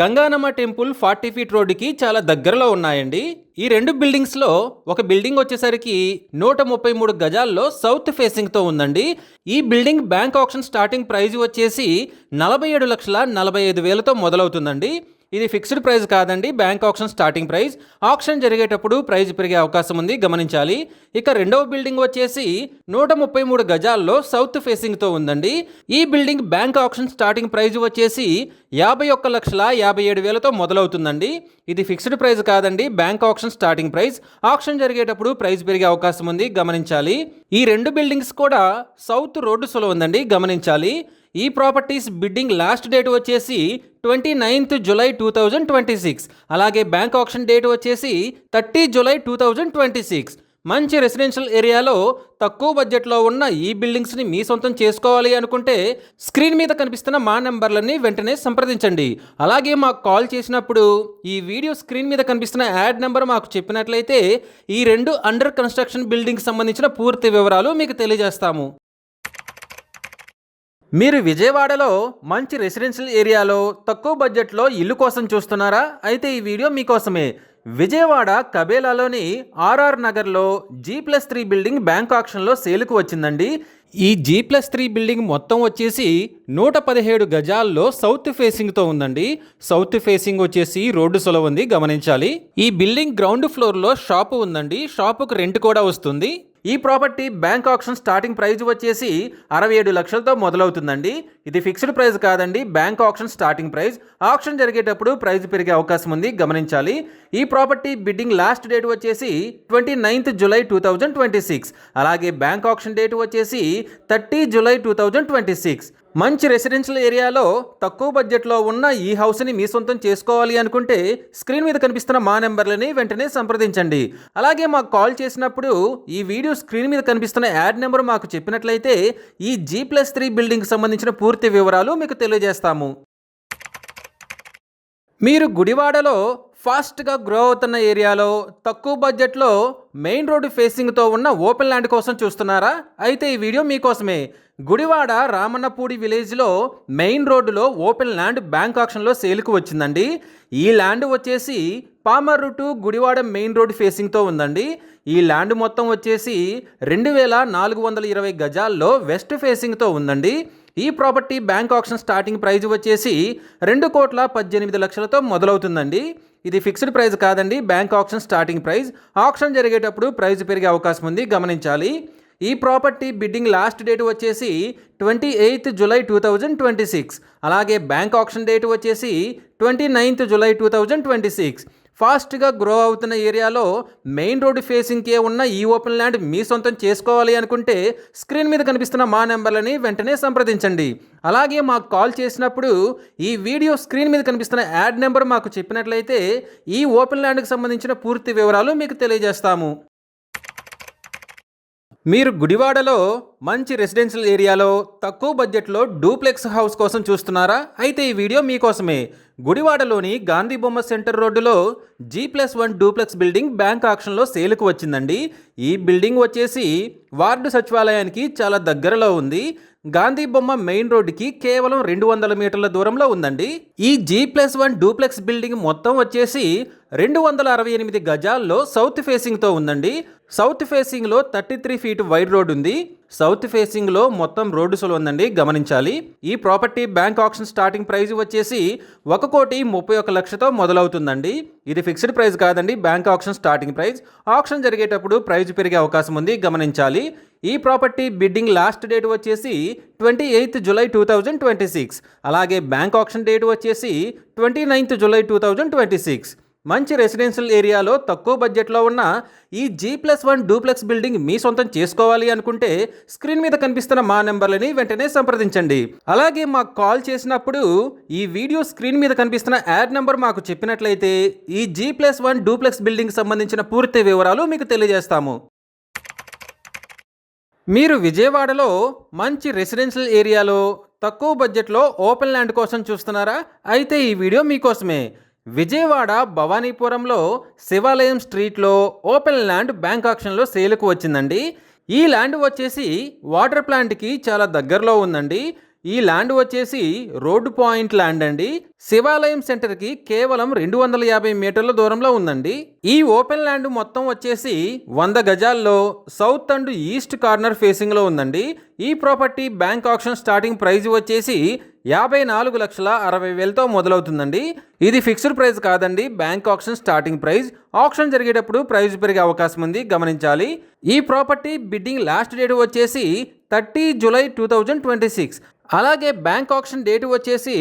గంగానమ్మ టెంపుల్ 40 ఫీట్ రోడ్డుకి చాలా దగ్గరలో ఉన్నాయండి. ఈ 2 బిల్డింగ్స్లో ఒక బిల్డింగ్ వచ్చేసరికి 133 గజాల్లో సౌత్ ఫేసింగ్తో ఉందండి. ఈ building bank option starting praise వచ్చేసి 47,45,000తో మొదలవుతుందండి. ఇది ఫిక్స్డ్ ప్రైస్ కాదండి, bank option starting price. Option జరిగేటప్పుడు ప్రైస్ పెరిగే అవకాశం ఉంది, గమనించాలి. ఇక రెండవ బిల్డింగ్ వచ్చేసి 133 గజాల్లో సౌత్ ఫేసింగ్తో ఉందండి. ఈ building bank option starting price వచ్చేసి 51,57,000తో మొదలవుతుందండి. ఇది ఫిక్స్డ్ ప్రైస్ కాదండి, bank option starting price. Option జరిగేటప్పుడు ప్రైస్ పెరిగే అవకాశం ఉంది, గమనించాలి. ఈ 2 బిల్డింగ్స్ కూడా సౌత్ రోడ్డు సొల ఉందండి, గమనించాలి. ఈ ప్రాపర్టీస్ బిడ్డింగ్ లాస్ట్ డేట్ వచ్చేసి 29th జూలై 2026. అలాగే బ్యాంక్ ఆప్షన్ డేట్ వచ్చేసి 30 జూలై 2026. మంచి రెసిడెన్షియల్ ఏరియాలో తక్కువ బడ్జెట్లో ఉన్న ఈ బిల్డింగ్స్ని మీ సొంతం చేసుకోవాలి అనుకుంటే స్క్రీన్ మీద కనిపిస్తున్న మా నెంబర్లని వెంటనే సంప్రదించండి. అలాగే మాకు కాల్ చేసినప్పుడు ఈ వీడియో స్క్రీన్ మీద కనిపిస్తున్న యాడ్ నెంబర్ మాకు చెప్పినట్లయితే ఈ 2 అండర్ కన్స్ట్రక్షన్ బిల్డింగ్కి సంబంధించిన పూర్తి వివరాలు మీకు తెలియజేస్తాము. మీరు విజయవాడలో మంచి రెసిడెన్షియల్ ఏరియాలో తక్కువ బడ్జెట్లో ఇల్లు కోసం చూస్తున్నారా? అయితే ఈ వీడియో మీకోసమే. విజయవాడ కబేలాలోని ఆర్ఆర్ నగర్లో G+3 బిల్డింగ్ బ్యాంక్ ఆప్షన్లో సేల్కు వచ్చిందండి. ఈ G+3 బిల్డింగ్ మొత్తం వచ్చేసి 117 గజాల్లో సౌత్ ఫేసింగ్తో ఉందండి. సౌత్ ఫేసింగ్ వచ్చేసి రోడ్డు సొల ఉంది, గమనించాలి. ఈ బిల్డింగ్ గ్రౌండ్ ఫ్లోర్లో షాపు ఉందండి, షాపుకు రెంట్ కూడా వస్తుంది. ఈ property bank option starting praise వచ్చేసి 67 లక్షలతో మొదలవుతుందండి. ఇది ఫిక్స్డ్ ప్రైస్ కాదండి, bank option starting price. Option జరిగేటప్పుడు ప్రైస్ పెరిగే అవకాశం ఉంది, గమనించాలి. ఈ ప్రాపర్టీ బిడ్డింగ్ లాస్ట్ డేట్ వచ్చేసి 29th జూలై 2026. అలాగే బ్యాంక్ ఆప్షన్ డేట్ వచ్చేసి 30 జూలై 2026. మంచి రెసిడెన్షియల్ ఏరియాలో తక్కువ బడ్జెట్లో ఉన్న ఈ హౌస్ని మీ సొంతం చేసుకోవాలి అనుకుంటే స్క్రీన్ మీద కనిపిస్తున్న మా నెంబర్లని వెంటనే సంప్రదించండి. అలాగే మాకు కాల్ చేసినప్పుడు ఈ వీడియో స్క్రీన్ మీద కనిపిస్తున్న యాడ్ నెంబర్ మాకు చెప్పినట్లయితే ఈ G+3 బిల్డింగ్కి సంబంధించిన పూర్తి వివరాలు మీకు తెలియజేస్తాము. మీరు గుడివాడలో ఫాస్ట్గా గ్రో అవుతున్న ఏరియాలో తక్కువ బడ్జెట్లో మెయిన్ రోడ్డు ఫేసింగ్తో ఉన్న ఓపెన్ ల్యాండ్ కోసం చూస్తున్నారా? అయితే ఈ వీడియో మీకోసమే. గుడివాడ రామన్నపూడి విలేజ్లో మెయిన్ రోడ్డులో ఓపెన్ ల్యాండ్ బ్యాంక్ ఆప్షన్లో సేల్కు వచ్చిందండి. ఈ ల్యాండ్ వచ్చేసి Pamarru to Gudivada main road ఫేసింగ్తో ఉందండి. ఈ ల్యాండ్ మొత్తం వచ్చేసి 2,420 గజాల్లో వెస్ట్ ఫేసింగ్తో ఉందండి. ఈ property bank option starting praise వచ్చేసి 2,18,00,000తో మొదలవుతుందండి. ఇది ఫిక్స్డ్ ప్రైస్ కాదండి, bank option starting price. Option జరిగేటప్పుడు ప్రైస్ పెరిగే అవకాశం ఉంది, గమనించాలి. ఈ ప్రాపర్టీ బిడ్డింగ్ లాస్ట్ డేట్ వచ్చేసి 28th జూలై 2026. అలాగే బ్యాంక్ ఆప్షన్ డేట్ వచ్చేసి 29th జూలై 2026. ఫాస్ట్గా గ్రో అవుతున్న ఏరియాలో మెయిన్ రోడ్డు ఫేసింగ్కే ఉన్న ఈ ఓపెన్ ల్యాండ్ మీ సొంతం చేసుకోవాలి అనుకుంటే స్క్రీన్ మీద కనిపిస్తున్న మా నెంబర్లని వెంటనే సంప్రదించండి. అలాగే మాకు కాల్ చేసినప్పుడు ఈ వీడియో స్క్రీన్ మీద కనిపిస్తున్న యాడ్ నెంబర్ మాకు చెప్పినట్లయితే ఈ ఓపెన్ ల్యాండ్కి సంబంధించిన పూర్తి వివరాలు మీకు తెలియజేస్తాము. మీరు గుడివాడలో మంచి రెసిడెన్షియల్ ఏరియాలో తక్కువ బడ్జెట్లో డూప్లెక్స్ హౌస్ కోసం చూస్తున్నారా? అయితే ఈ వీడియో మీకోసమే. గుడివాడలోని గాంధీ బొమ్మ సెంటర్ రోడ్డులో G+1 డూప్లెక్స్ బిల్డింగ్ బ్యాంక్ ఆక్షన్లో సేల్కు వచ్చిందండి. ఈ బిల్డింగ్ వచ్చేసి వార్డు సచివాలయానికి చాలా దగ్గరలో ఉంది. గాంధీ బొమ్మ మెయిన్ రోడ్డుకి కేవలం 200 మీటర్ల దూరంలో ఉందండి. ఈ G+1 డూప్లెక్స్ బిల్డింగ్ మొత్తం వచ్చేసి 268 గజాల్లో సౌత్ ఫేసింగ్తో ఉందండి. సౌత్ ఫేసింగ్లో 33 ఫీట్ వైడ్ రోడ్ ఉంది. సౌత్ ఫేసింగ్లో మొత్తం రోడ్డు సొలు ఉందండి, గమనించాలి. ఈ property bank auction starting price వచ్చేసి 1,31,00,000తో మొదలవుతుందండి. ఇది ఫిక్స్డ్ ప్రైస్ కాదండి, bank auction starting price. Auction జరిగేటప్పుడు ప్రైస్ పెరిగే అవకాశం ఉంది, గమనించాలి. ఈ ప్రాపర్టీ బిడ్డింగ్ లాస్ట్ డేట్ వచ్చేసి 28 జూలై 2026. అలాగే బ్యాంక్ ఆక్షన్ డేట్ వచ్చేసి 29 జూలై 2026. మంచి రెసిడెన్షియల్ ఏరియాలో తక్కువ బడ్జెట్లో ఉన్న ఈ G+1 డూప్లెక్స్ బిల్డింగ్ మీ సొంతం చేసుకోవాలి అనుకుంటే స్క్రీన్ మీద కనిపిస్తున్న మా నెంబర్లని వెంటనే సంప్రదించండి. అలాగే మాకు కాల్ చేసినప్పుడు ఈ వీడియో స్క్రీన్ మీద కనిపిస్తున్న యాడ్ నెంబర్ మాకు చెప్పినట్లయితే ఈ G+1 డూప్లెక్స్ బిల్డింగ్ సంబంధించిన పూర్తి వివరాలు మీకు తెలియజేస్తాము. మీరు విజయవాడలో మంచి రెసిడెన్షియల్ ఏరియాలో తక్కువ బడ్జెట్లో ఓపెన్ ల్యాండ్ కోసం చూస్తున్నారా? అయితే ఈ వీడియో మీకోసమే. విజయవాడ భవానీపురంలో శివాలయం స్ట్రీట్లో ఓపెన్ ల్యాండ్ బ్యాంక్ ఆక్షన్లో సేల్కు వచ్చిందండి. ఈ ల్యాండ్ వచ్చేసి వాటర్ ప్లాంట్కి చాలా దగ్గరలో ఉందండి. ఈ ల్యాండ్ వచ్చేసి రోడ్డు పాయింట్ ల్యాండ్ అండి. శివాలయం సెంటర్కి కేవలం 250 మీటర్ల దూరంలో ఉందండి. ఈ ఓపెన్ ల్యాండ్ మొత్తం వచ్చేసి 100 గజాల్లో సౌత్ అండ్ ఈస్ట్ కార్నర్ ఫేసింగ్లో ఉందండి. ఈ property bank auction starting price వచ్చేసి 54,60,000తో మొదలవుతుందండి. ఇది ఫిక్స్డ్ ప్రైస్ కాదండి, bank auction starting price. Auction జరిగేటప్పుడు ప్రైస్ పెరిగే అవకాశం ఉంది, గమనించాలి. ఈ ప్రాపర్టీ బిడ్డింగ్ లాస్ట్ డేట్ వచ్చేసి 30 జూలై 2026. అలాగే బ్యాంక్ ఆక్షన్ డేట్ వచ్చేసి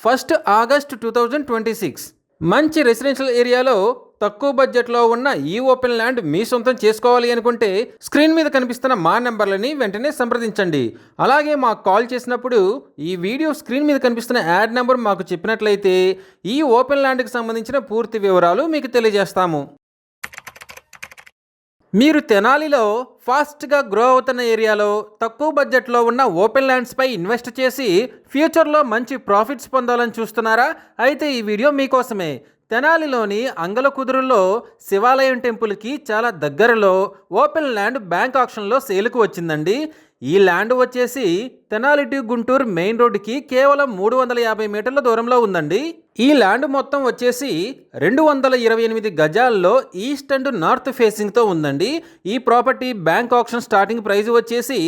1 ఆగస్ట్ 2026. మంచి రెసిడెన్షియల్ ఏరియాలో తక్కువ బడ్జెట్లో ఉన్న ఈ ఓపెన్ ల్యాండ్ మీ సొంతం చేసుకోవాలి అనుకుంటే స్క్రీన్ మీద కనిపిస్తున్న మా నెంబర్లని వెంటనే సంప్రదించండి. అలాగే మాకు కాల్ చేసినప్పుడు ఈ వీడియో స్క్రీన్ మీద కనిపిస్తున్న యాడ్ నెంబర్ మాకు చెప్పినట్లయితే ఈ ఓపెన్ ల్యాండ్కి సంబంధించిన పూర్తి వివరాలు మీకు తెలియజేస్తాము. మీరు తెనాలిలో ఫాస్ట్గా గ్రో అవుతున్న ఏరియాలో తక్కువ బడ్జెట్లో ఉన్న ఓపెన్ ల్యాండ్స్పై ఇన్వెస్ట్ చేసి ఫ్యూచర్లో మంచి ప్రాఫిట్స్ పొందాలని చూస్తున్నారా? అయితే ఈ వీడియో మీకోసమే. తెనాలిలోని అంగలకుదురులో శివాలయం టెంపుల్కి చాలా దగ్గరలో ఓపెన్ ల్యాండ్ బ్యాంక్ ఆక్షన్లో సేల్కు వచ్చిందండి. ఈ ల్యాండ్ వచ్చేసి తెనాలి టు గుంటూరు మెయిన్ రోడ్డుకి కేవలం 350 మీటర్ల దూరంలో ఉందండి. ఈ ల్యాండ్ మొత్తం వచ్చేసి 228 గజాల్లో ఈస్ట్ అండ్ నార్త్ ఫేసింగ్తో ఉందండి. ఈ property bank auction starting price వచ్చేసి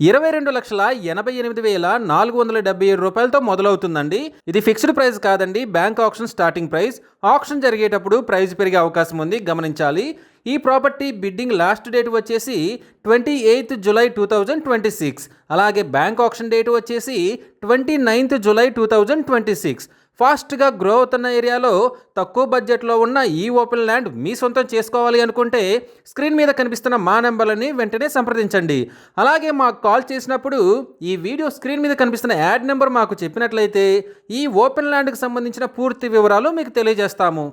22,88,477 రూపాయలతో మొదలవుతుందండి. ఇది ఫిక్స్డ్ ప్రైస్ కాదండి, bank auction starting price. Auction జరిగేటప్పుడు ప్రైస్ పెరిగే అవకాశం ఉంది, గమనించాలి. ఈ ప్రాపర్టీ బిడ్డింగ్ లాస్ట్ డేట్ వచ్చేసి 28 జూలై 2026. అలాగే బ్యాంక్ ఆక్షన్ డేట్ వచ్చేసి 29 జూలై 2026. ఫాస్ట్గా గ్రో అవుతున్న ఏరియాలో తక్కువ బడ్జెట్లో ఉన్న ఈ ఓపెన్ ల్యాండ్ మీ సొంతం చేసుకోవాలి అనుకుంటే స్క్రీన్ మీద కనిపిస్తున్న మా నెంబర్లని వెంటనే సంప్రదించండి. అలాగే మాకు కాల్ చేసినప్పుడు ఈ వీడియో స్క్రీన్ మీద కనిపిస్తున్న యాడ్ నెంబర్ మాకు చెప్పినట్లయితే ఈ ఓపెన్ ల్యాండ్కి సంబంధించిన పూర్తి వివరాలు మీకు తెలియజేస్తాము.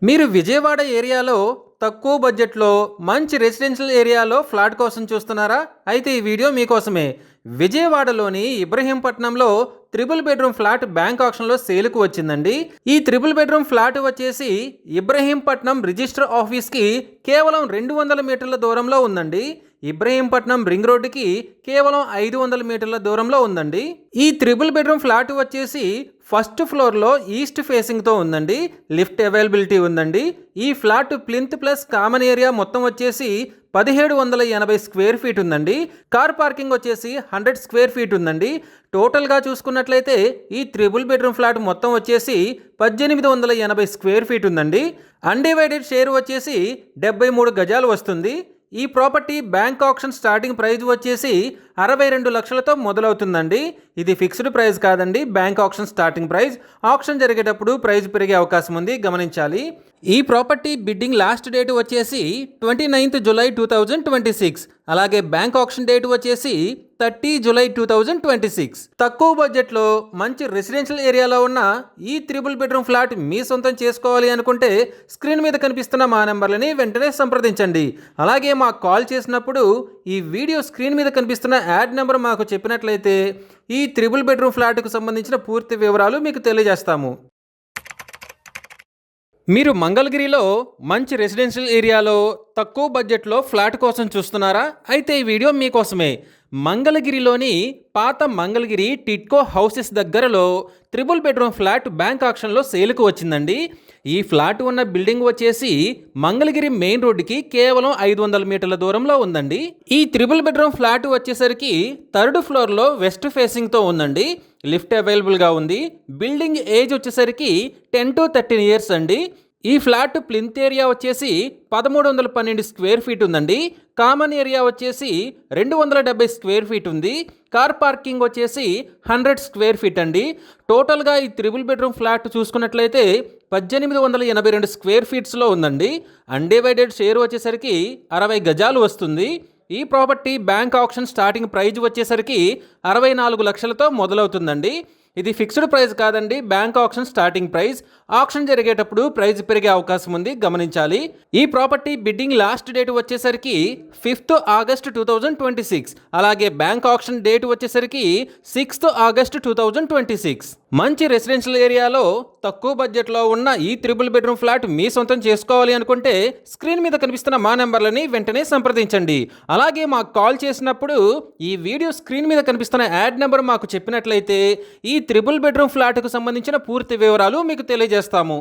మీరు విజయవాడ ఏరియాలో తక్కువ బడ్జెట్లో మంచి రెసిడెన్షియల్ ఏరియాలో ఫ్లాట్ కోసం చూస్తున్నారా? అయితే ఈ వీడియో మీకోసమే. విజయవాడలోని ఇబ్రహీంపట్నంలో 3 బెడ్రూమ్ ఫ్లాట్ బ్యాంక్ ఆక్షన్లో సేల్కు వచ్చిందండి. ఈ 3 బెడ్రూమ్ ఫ్లాట్ వచ్చేసి ఇబ్రహీంపట్నం రిజిస్టర్ ఆఫీస్కి కేవలం 200 మీటర్ల దూరంలో ఉందండి. ఇబ్రహీంపట్నం రింగ్ రోడ్డుకి కేవలం 500 మీటర్ల దూరంలో ఉందండి. ఈ 3 బెడ్రూమ్ ఫ్లాట్ వచ్చేసి ఫస్ట్ ఫ్లోర్లో ఈస్ట్ ఫేసింగ్తో ఉందండి. లిఫ్ట్ అవైలబిలిటీ ఉందండి. ఈ flat plinth plus common area మొత్తం వచ్చేసి 1780 స్క్వేర్ ఫీట్ ఉందండి. కార్ పార్కింగ్ వచ్చేసి 100 స్క్వేర్ ఫీట్ ఉందండి. టోటల్గా చూసుకున్నట్లయితే ఈ 3 బెడ్రూమ్ ఫ్లాట్ మొత్తం వచ్చేసి 1880 స్క్వేర్ ఫీట్ ఉందండి. అన్డివైడెడ్ షేర్ వచ్చేసి 73 గజాలు వస్తుంది. ఈ property bank auction starting price వచ్చేసి 62 లక్షలతో మొదలవుతుందండి. ఇది ఫిక్స్డ్ ప్రైస్ కాదండి, bank auction starting price. Auction జరిగేటప్పుడు ప్రైస్ పెరిగే అవకాశం ఉంది, గమనించాలి. ఈ ప్రాపర్టీ బిడ్డింగ్ లాస్ట్ డేట్ వచ్చేసి 29th జూలై 2026. అలాగే బ్యాంక్ ఆక్షన్ డేట్ వచ్చేసి 30 జూలై 2026. తక్కువ బడ్జెట్లో మంచి రెసిడెన్షియల్ ఏరియాలో ఉన్న ఈ 3 బెడ్రూమ్ ఫ్లాట్ మీ సొంతం చేసుకోవాలి అనుకుంటే స్క్రీన్ మీద కనిపిస్తున్న మా నెంబర్లని వెంటనే సంప్రదించండి. అలాగే మాకు కాల్ చేసినప్పుడు ఈ వీడియో స్క్రీన్ మీద కనిపిస్తున్న యాడ్ నెంబర్ మాకు చెప్పినట్లయితే ఈ 3 బెడ్రూమ్ ఫ్లాట్కు సంబంధించిన పూర్తి వివరాలు మీకు తెలియజేస్తాము. మీరు మంగళగిరిలో మంచి రెసిడెన్షియల్ ఏరియాలో తక్కువ బడ్జెట్లో ఫ్లాట్ కోసం చూస్తున్నారా? అయితే ఈ వీడియో మీకోసమే. మంగళగిరిలోని పాత మంగళగిరి టిట్కో హౌసెస్ దగ్గరలో 3 బెడ్రూమ్ ఫ్లాట్ బ్యాంక్ ఆక్షన్లో సేల్కు వచ్చిందండి. ఈ ఫ్లాట్ ఉన్న బిల్డింగ్ వచ్చేసి మంగళగిరి మెయిన్ రోడ్డుకి కేవలం 500 మీటర్ల దూరంలో ఉందండి. ఈ 3 బెడ్రూమ్ ఫ్లాట్ వచ్చేసరికి 3rd ఫ్లోర్లో వెస్ట్ ఫేసింగ్తో ఉందండి. లిఫ్ట్ అవైలబుల్గా ఉంది. బిల్డింగ్ ఏజ్ వచ్చేసరికి 10 to 13 ఇయర్స్ అండి. ఈ ఫ్లాట్ ప్లింత్ ఏరియా వచ్చేసి 1312 స్క్వేర్ ఫీట్ ఉందండి. కామన్ ఏరియా వచ్చేసి 270 స్క్వేర్ ఫీట్ ఉంది. కార్ పార్కింగ్ వచ్చేసి 100 స్క్వేర్ ఫీట్ అండి. టోటల్గా ఈ 3 బెడ్రూమ్ ఫ్లాట్ చూసుకున్నట్లయితే 1882 స్క్వేర్ ఫీట్స్లో ఉందండి. అన్డివైడెడ్ షేర్ వచ్చేసరికి 60 గజాలు వస్తుంది. ఈ property bank auction starting prize వచ్చేసరికి 64 లక్షలతో మొదలవుతుందండి. ఇది ఫిక్స్డ్ ప్రైస్ కాదండి, bank auction starting price. Auction జరిగేటప్పుడు ప్రైస్ పెరిగే అవకాశం ఉంది, గమనించాలి. ఈ ప్రాపర్టీ బిడ్డింగ్ లాస్ట్ డేట్ వచ్చేసరికి 5th ఆగస్ట్ 2026. అలాగే బ్యాంక్ ఆక్షన్ డేట్ వచ్చేసరికి 6th ఆగస్ట్ 2026. మంచి రెసిడెన్షియల్ ఏరియాలో తక్కువ బడ్జెట్లో ఉన్న ఈ 3 బెడ్రూమ్ ఫ్లాట్ మీ సొంతం చేసుకోవాలి అనుకుంటే స్క్రీన్ మీద కనిపిస్తున్న మా నెంబర్లని వెంటనే సంప్రదించండి. అలాగే మాకు కాల్ చేసినప్పుడు ఈ వీడియో స్క్రీన్ మీద కనిపిస్తున్న యాడ్ నెంబర్ మాకు చెప్పినట్లయితే ఈ 3 బెడ్రూమ్ ఫ్లాట్కు సంబంధించిన పూర్తి వివరాలు మీకు తెలియజేస్తాము.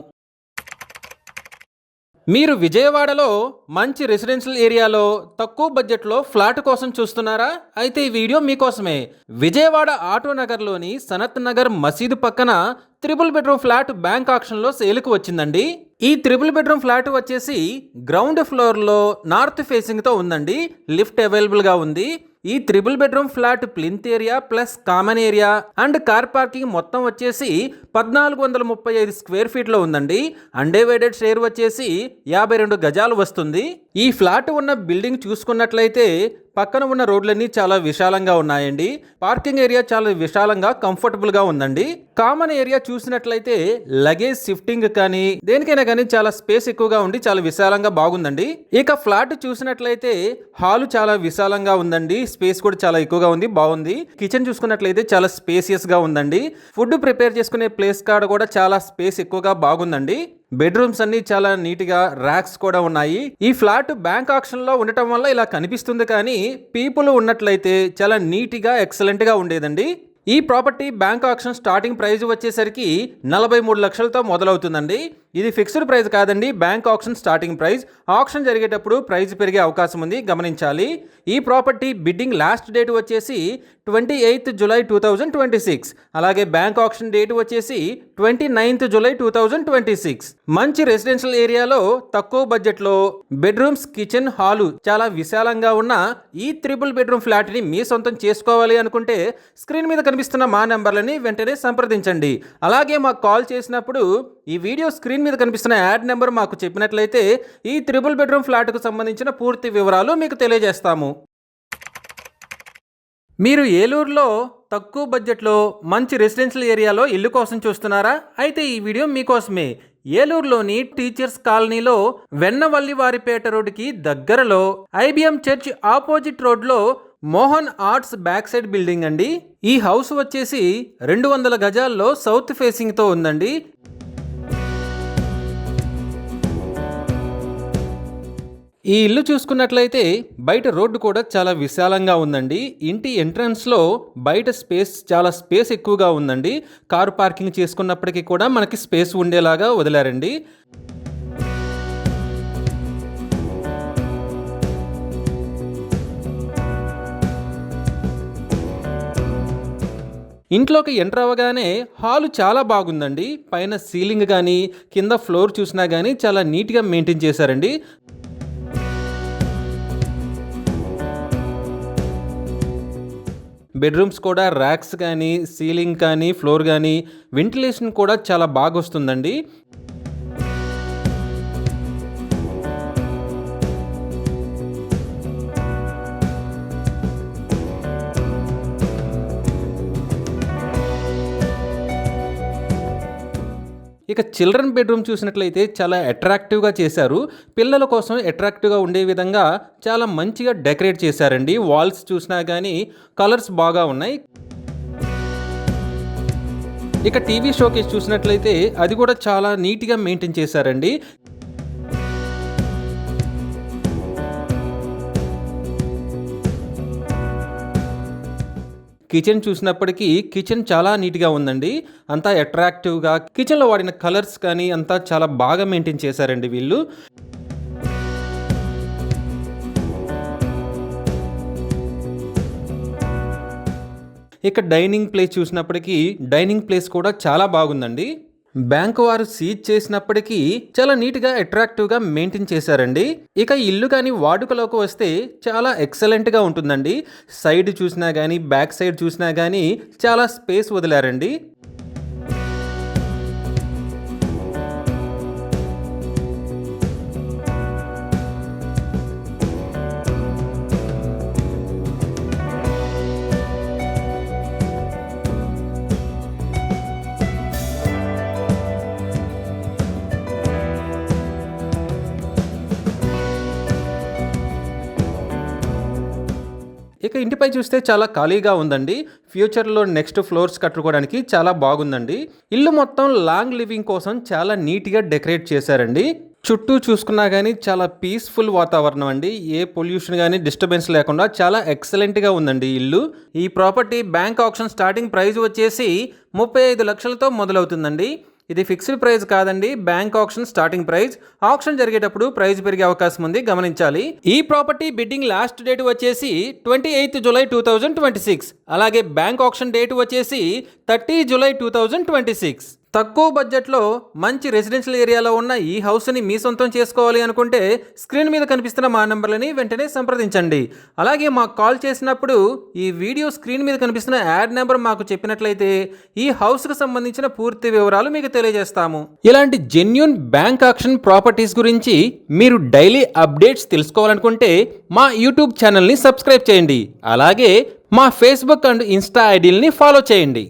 మీరు విజయవాడలో మంచి రెసిడెన్షియల్ ఏరియాలో తక్కువ బడ్జెట్లో ఫ్లాట్ కోసం చూస్తున్నారా? అయితే ఈ వీడియో మీకోసమే. విజయవాడ ఆటో నగర్లోని సనత్ నగర్ మసీదు పక్కన 3 బెడ్రూమ్ ఫ్లాట్ బ్యాంక్ ఆక్షన్లో సేల్కు వచ్చిందండి. ఈ 3 బెడ్రూమ్ ఫ్లాట్ వచ్చేసి గ్రౌండ్ ఫ్లోర్లో నార్త్ ఫేసింగ్తో ఉందండి. లిఫ్ట్ అవైలబుల్గా ఉంది. ఈ 3 bedroom flat plinth area plus common area and car parking మొత్తం వచ్చేసి 1435 స్క్వేర్ ఫీట్లో ఉందండి. అన్డివైడెడ్ షేర్ వచ్చేసి 52 గజాలు వస్తుంది. ఈ ఫ్లాట్ ఉన్న బిల్డింగ్ చూసుకున్నట్లయితే పక్కన ఉన్న రోడ్లన్నీ చాలా విశాలంగా ఉన్నాయండి. పార్కింగ్ ఏరియా చాలా విశాలంగా కంఫర్టబుల్గా ఉందండి. కామన్ ఏరియా చూసినట్లయితే లగేజ్ షిఫ్టింగ్ కానీ దేనికైనా కానీ చాలా స్పేస్ ఎక్కువగా ఉండి చాలా విశాలంగా బాగుందండి. ఇక ఫ్లాట్ చూసినట్లయితే హాల్ చాలా విశాలంగా ఉందండి. స్పేస్ కూడా చాలా ఎక్కువగా ఉంది, బాగుంది. కిచెన్ చూసుకున్నట్లయితే చాలా స్పేసియస్ గా ఉందండి. ఫుడ్ ప్రిపేర్ చేసుకునే ప్లేస్ కాడ కూడా చాలా స్పేస్ ఎక్కువగా బాగుందండి. బెడ్రూమ్స్ అన్ని చాలా నీట్గా ర్యాక్స్ కూడా ఉన్నాయి. ఈ ఫ్లాట్ బ్యాంక్ ఆక్షన్ లో ఉండటం వల్ల ఇలా కనిపిస్తుంది, కానీ పీపుల్ ఉన్నట్లయితే చాలా నీట్గా ఎక్సలెంట్గా ఉండేదండి. ఈ property bank auction starting price వచ్చేసరికి 43 లక్షలతో మొదలవుతుందండి. ఇది ఫిక్స్డ్ ప్రైస్ కాదండి, bank auction starting price. Auction జరిగేటప్పుడు ప్రైస్ పెరిగే అవకాశం ఉంది, గమనించాలి. ఈ ప్రాపర్టీ బిడ్డింగ్ లాస్ట్ డేట్ వచ్చేసి 28th జూలై 2026. అలాగే బ్యాంక్ ఆక్షన్ డేట్ వచ్చేసి 29th జూలై 2026. మంచి రెసిడెన్షియల్ ఏరియాలో తక్కువ బడ్జెట్లో బెడ్రూమ్స్, కిచెన్, హాలు చాలా విశాలంగా ఉన్న ఈ 3 బెడ్రూమ్ ఫ్లాట్ని మీ సొంతం చేసుకోవాలి అనుకుంటే స్క్రీన్ మీద కనిపిస్తున్న మా నెంబర్లని వెంటనే సంప్రదించండి. అలాగే మాకు కాల్ చేసినప్పుడు ఈ వీడియో స్క్రీన్ మీద కనిపిస్తున్న యాడ్ నెంబర్ మాకు చెప్పినట్లయితే ఈ 3 బెడ్రూమ్ ఫ్లాట్కు సంబంధించిన పూర్తి వివరాలు మీకు తెలియజేస్తాము. మీరు ఏలూరులో తక్కువ బడ్జెట్లో మంచి రెసిడెన్షియల్ ఏరియాలో ఇల్లు కోసం చూస్తున్నారా? అయితే ఈ వీడియో మీకోసమే. ఏలూరులోని టీచర్స్ కాలనీలో వెన్నవల్లివారిపేట రోడ్డుకి దగ్గరలో IBM చర్చ్ ఆపోజిట్ రోడ్లో Mohan arts back side building అండి. ఈ హౌస్ వచ్చేసి 200 గజాల్లో సౌత్ ఫేసింగ్తో ఉందండి. ఈ ఇల్లు చూసుకున్నట్లయితే బయట రోడ్డు కూడా చాలా విశాలంగా ఉందండి. ఇంటి ఎంట్రన్స్లో బయట చాలా స్పేస్ ఎక్కువగా ఉందండి. కారు పార్కింగ్ చేసుకున్నప్పటికీ కూడా మనకి స్పేస్ ఉండేలాగా వదిలారండి. ఇంట్లోకి ఎంటర్ అవ్వగానే హాలు చాలా బాగుందండి. పైన సీలింగ్ కానీ కింద ఫ్లోర్ చూసినా కానీ చాలా నీట్గా మెయింటైన్ చేశారండి. బెడ్రూమ్స్ కూడా ర్యాక్స్ కానీ సీలింగ్ కానీ ఫ్లోర్ కానీ వెంటిలేషన్ కూడా చాలా బాగా వస్తుందండి. ఇక చిల్డ్రన్ బెడ్రూమ్ చూసినట్లయితే చాలా అట్రాక్టివ్గా చేశారు. పిల్లల కోసం అట్రాక్టివ్గా ఉండే విధంగా చాలా మంచిగా డెకరేట్ చేశారండి. వాల్స్ చూసినా కానీ కలర్స్ బాగా ఉన్నాయి. ఇక టీవీ షోకేస్ చూసినట్లయితే అది కూడా చాలా నీట్గా మెయింటైన్ చేశారండి. కిచెన్ చూసినప్పటికీ కిచెన్ చాలా నీట్గా ఉందండి. అంతా అట్రాక్టివ్గా కిచెన్లో వాడిన కలర్స్ కానీ అంతా చాలా బాగా మెయింటైన్ చేశారండి వీళ్ళు. ఇక డైనింగ్ ప్లేస్ చూసినప్పటికీ డైనింగ్ ప్లేస్ కూడా చాలా బాగుందండి. బ్యాంకు వారు సీజ్ చేసినప్పటికీ చాలా నీట్గా అట్రాక్టివ్గా మెయింటైన్ చేశారండి. ఇక ఇల్లు కానీ వాడుకలోకి వస్తే చాలా ఎక్సలెంట్గా ఉంటుందండి. సైడ్ చూసినా కానీ బ్యాక్ సైడ్ చూసినా కానీ చాలా స్పేస్ వదిలారండి. ఇక ఇంటిపై చూస్తే చాలా ఖాళీగా ఉందండి. ఫ్యూచర్లో నెక్స్ట్ ఫ్లోర్స్ కట్టుకోవడానికి చాలా బాగుందండి. ఇల్లు మొత్తం లాంగ్ లివింగ్ కోసం చాలా నీట్గా డెకరేట్ చేశారండి. చుట్టూ చూసుకున్నా కానీ చాలా పీస్ఫుల్ వాతావరణం అండి. ఏ పొల్యూషన్ కానీ డిస్టర్బెన్స్ లేకుండా చాలా ఎక్సలెంట్గా ఉందండి ఇల్లు. ఈ property bank auction starting price వచ్చేసి 35 లక్షలతో మొదలవుతుందండి. ఇది ఫిక్స్డ్ ప్రైస్ కాదండి, bank auction starting price. Auction జరిగేటప్పుడు ప్రైస్ పెరిగే అవకాశం ఉంది, గమనించాలి. ఈ ప్రాపర్టీ బిడ్డింగ్ లాస్ట్ డేట్ వచ్చేసి 28 జూలై 2026. అలాగే బ్యాంక్ ఆక్షన్ డేట్ వచ్చేసి 30 జూలై 2026. తక్కువ బడ్జెట్లో మంచి రెసిడెన్షియల్ ఏరియాలో ఉన్న ఈ హౌస్ని మీ సొంతం చేసుకోవాలి అనుకుంటే స్క్రీన్ మీద కనిపిస్తున్న మా నెంబర్లని వెంటనే సంప్రదించండి. అలాగే మాకు కాల్ చేసినప్పుడు ఈ వీడియో స్క్రీన్ మీద కనిపిస్తున్న యాడ్ నెంబర్ మాకు చెప్పినట్లయితే ఈ హౌస్కి సంబంధించిన పూర్తి వివరాలు మీకు తెలియజేస్తాము. ఇలాంటి జెన్యూన్ బ్యాంక్ ఆక్షన్ ప్రాపర్టీస్ గురించి మీరు డైలీ అప్డేట్స్ తెలుసుకోవాలనుకుంటే మా యూట్యూబ్ ఛానల్ని సబ్స్క్రైబ్ చేయండి. అలాగే మా ఫేస్బుక్ అండ్ ఇన్స్టా ఐడీలని ఫాలో చేయండి.